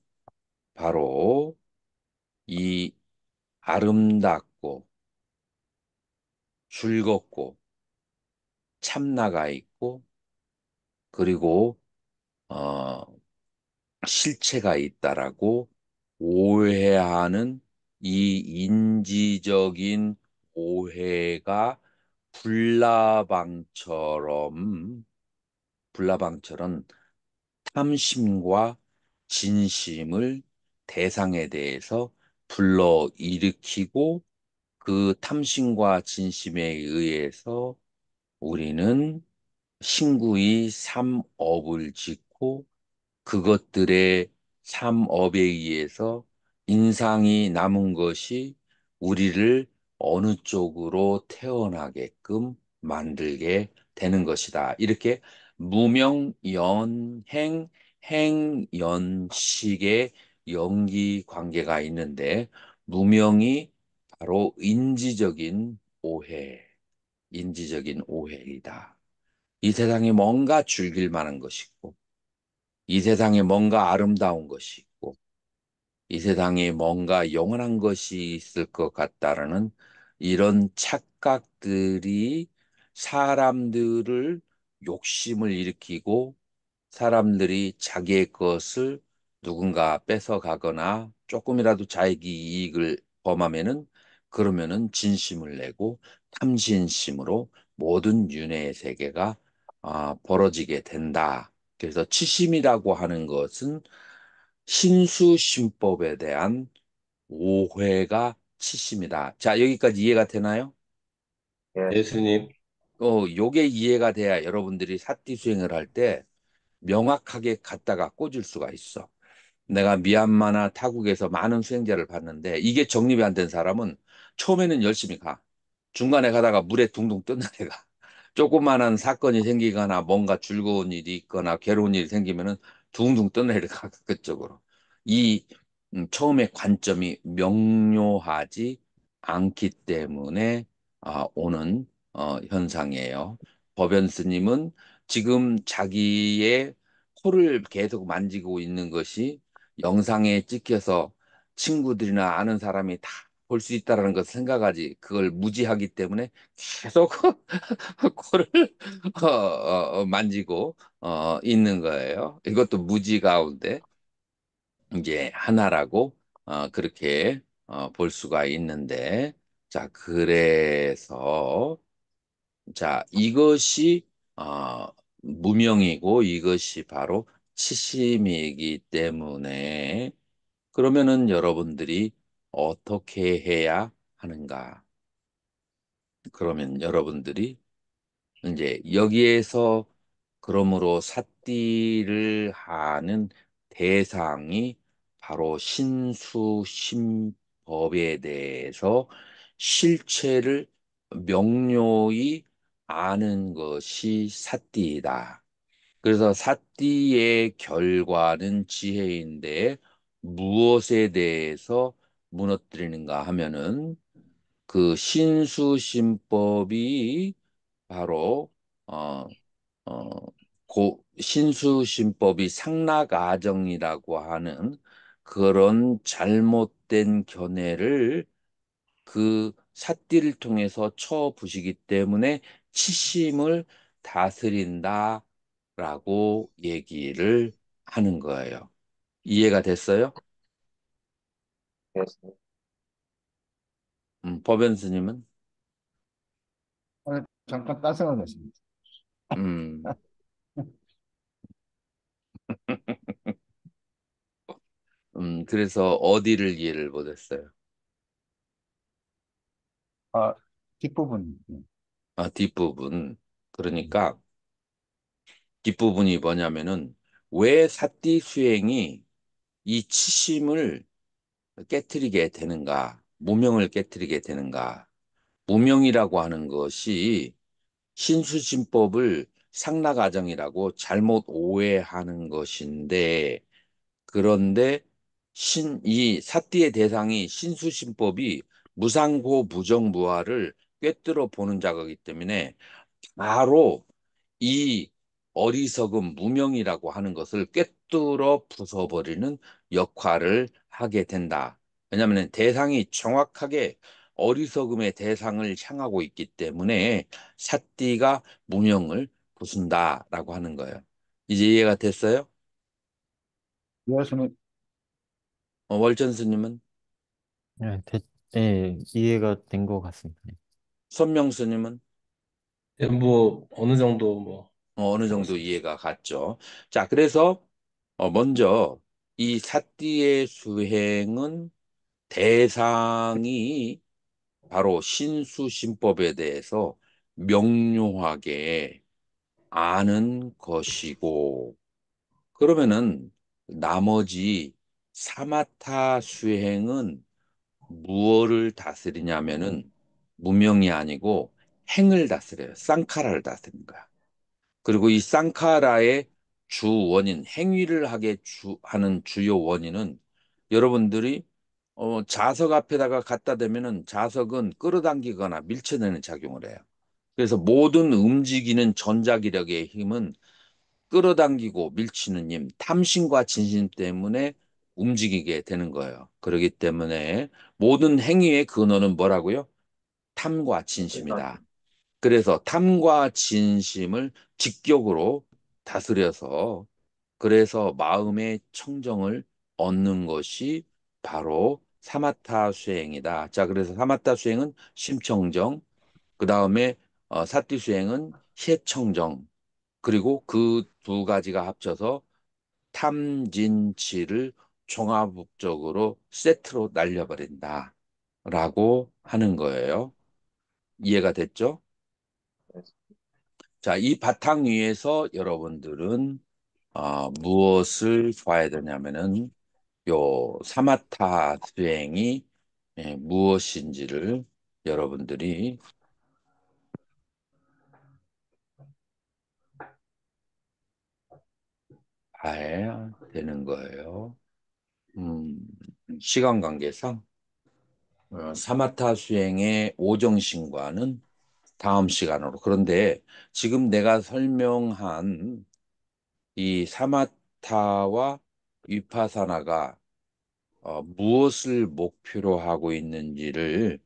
바로 이 아름답고 즐겁고 참나가 있고 그리고 어, 실체가 있다라고 오해하는 이 인지적인 오해가 불나방처럼 불나방처럼 탐심과 진심을 대상에 대해서 불러일으키고 그 탐심과 진심에 의해서 우리는 신구의 삼업을 짓고 그것들의 삼업에 의해서 인상이 남은 것이 우리를 어느 쪽으로 태어나게끔 만들게 되는 것이다. 이렇게 무명연행, 행연식의 연기 관계가 있는데 무명이 바로 인지적인 오해이다. 이 세상에 뭔가 즐길 만한 것이고 이 세상에 뭔가 아름다운 것이 있고, 이 세상에 뭔가 영원한 것이 있을 것 같다라는 이런 착각들이 사람들을 욕심을 일으키고 사람들이 자기의 것을 누군가 뺏어가거나 조금이라도 자기 이익을 범하면은 그러면은 진심을 내고 탐진심으로 모든 윤회의 세계가 벌어지게 된다. 그래서 치심이라고 하는 것은 신수심법에 대한 오해가 치심이다. 자, 여기까지 이해가 되나요? 예, 예수님, 요게 이해가 돼야 여러분들이 사띠 수행을 할 때 명확하게 갖다가 꽂을 수가 있어. 내가 미얀마나 타국에서 많은 수행자를 봤는데 이게 정립이 안 된 사람은 처음에는 열심히 가. 중간에 가다가 물에 둥둥 뜬다 내가. 조그마한 사건이 생기거나 뭔가 즐거운 일이 있거나 괴로운 일이 생기면은 둥둥 떠내려가 그쪽으로. 이 처음에 관점이 명료하지 않기 때문에 오는 현상이에요. 법연 스님은 지금 자기의 코를 계속 만지고 있는 것이 영상에 찍혀서 친구들이나 아는 사람이 다 볼 수 있다라는 것을 생각하지 그걸 무지하기 때문에 계속 코를 만지고 있는 거예요. 이것도 무지 가운데 이제 하나라고 그렇게 볼 수가 있는데 자 그래서 자 이것이 무명이고 이것이 바로 치심이기 때문에 그러면은 여러분들이 어떻게 해야 하는가? 그러면 여러분들이 이제 여기에서 그러므로 삿띠를 하는 대상이 바로 신수심법에 대해서 실체를 명료히 아는 것이 삿띠이다. 그래서 삿띠의 결과는 지혜인데 무엇에 대해서 무너뜨리는가 하면은 그 신수심법이 바로 어, 어, 신수심법이 상락아정이라고 하는 그런 잘못된 견해를 그 삿띠를 통해서 쳐부시기 때문에 치심을 다스린다라고 얘기를 하는 거예요. 이해가 됐어요? 예, 법연 스님은? 아니, 잠깐 딴 생각했습니다. 음, 그래서 어디를 이해를 못했어요? 아, 뒷부분. 아, 뒷부분. 음. 그러니까 뒷부분이 뭐냐면은 왜 사띠 수행이 이 치심을 깨트리게 되는가, 무명을 깨트리게 되는가. 무명이라고 하는 것이 신수심법을 상락아정이라고 잘못 오해하는 것인데, 그런데 이 사띠의 대상이 신수심법이 무상고 무정무화를 꿰뚫어 보는 자가기 때문에 바로 이 어리석음 무명이라고 하는 것을 꿰뚫어 부숴버리는 역할을 하게 된다. 왜냐하면 대상이 정확하게 어리석음의 대상을 향하고 있기 때문에 삿띠가 무명을 부순다라고 하는 거예요. 이제 이해가 됐어요? 예수님, 월전 스님은? 네, 네, 이해가 된 것 같습니다. 네. 손명 스님은? 예, 뭐 어느 정도 뭐 어느 정도 들었습니다. 이해가 갔죠. 자, 그래서 먼저 이 삿띠의 수행은 대상이 바로 신수신법에 대해서 명료하게 아는 것이고, 그러면은 나머지 사마타 수행은 무엇을 다스리냐면은 무명이 아니고 행을 다스려요. 쌍카라를 다스리는 거야. 그리고 이 쌍카라의 주 원인, 행위를 하는 주요 원인은 여러분들이 자석 앞에다가 갖다 대면은 자석은 끌어당기거나 밀쳐내는 작용을 해요. 그래서 모든 움직이는 전자기력의 힘은 끌어당기고 밀치는 힘, 탐심과 진심 때문에 움직이게 되는 거예요. 그렇기 때문에 모든 행위의 근원은 뭐라고요? 탐과 진심이다. 그래서 탐과 진심을 직격으로 다스려서 그래서 마음의 청정을 얻는 것이 바로 사마타 수행이다. 자, 그래서 사마타 수행은 심청정, 그 다음에 사티 수행은 해청정, 그리고 그 두 가지가 합쳐서 탐진치를 종합적으로 세트로 날려버린다. 라고 하는 거예요. 이해가 됐죠? 자, 이 바탕 위에서 여러분들은 무엇을 봐야 되냐면은 요 사마타 수행이 무엇인지를 여러분들이 봐야 되는 거예요. 음, 시간 관계상 사마타 수행의 오정신과는 다음 시간으로. 그런데 지금 내가 설명한 이 사마타와 위파사나가 무엇을 목표로 하고 있는지를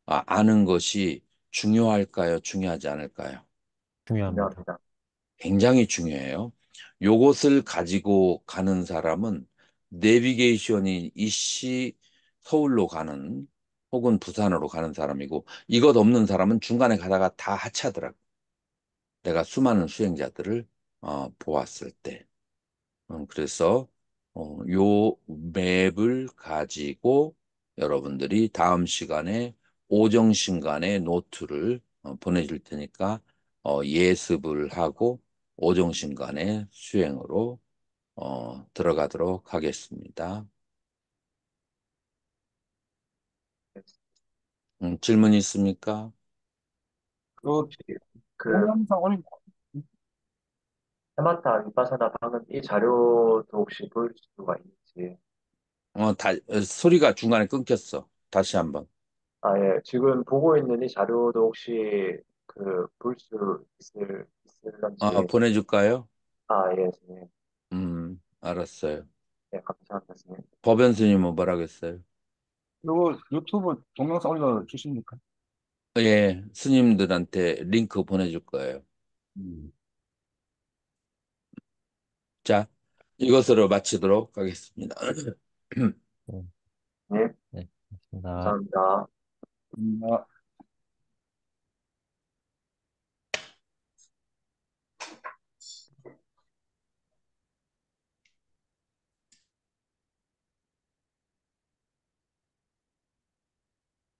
아는 것이 중요할까요? 중요하지 않을까요? 중요합니다. 중요합니다. 굉장히 중요해요. 요것을 가지고 가는 사람은 내비게이션이 이씨 서울로 가는 혹은 부산으로 가는 사람이고 이것 없는 사람은 중간에 가다가 다 하차더라고. 내가 수많은 수행자들을 보았을 때. 그래서 요 맵을 가지고 여러분들이 다음 시간에 오정신간의 노트를 보내줄 테니까 예습을 하고 오정신간의 수행으로 들어가도록 하겠습니다. 질문 있습니까? 그 혹시 그 동영상 올린 테마타 위파사나 방은 이 자료도 혹시 볼 수가 있는지. 소리가 중간에 끊겼어. 다시 한번. 아, 예. 지금 보고 있는 이 자료도 혹시 볼 수 있을런지. 보내줄까요? 아, 예, 선생님. 알았어요. 네, 감사합니다, 선생님. 법연스님은 뭐라겠어요? 이거 유튜브 동영상 올려 주십니까? 예, 스님들한테 링크 보내줄 거예요. 음. 자, 이것으로 마치도록 하겠습니다. 네, 네, 네, 고맙습니다. 감사합니다. 아,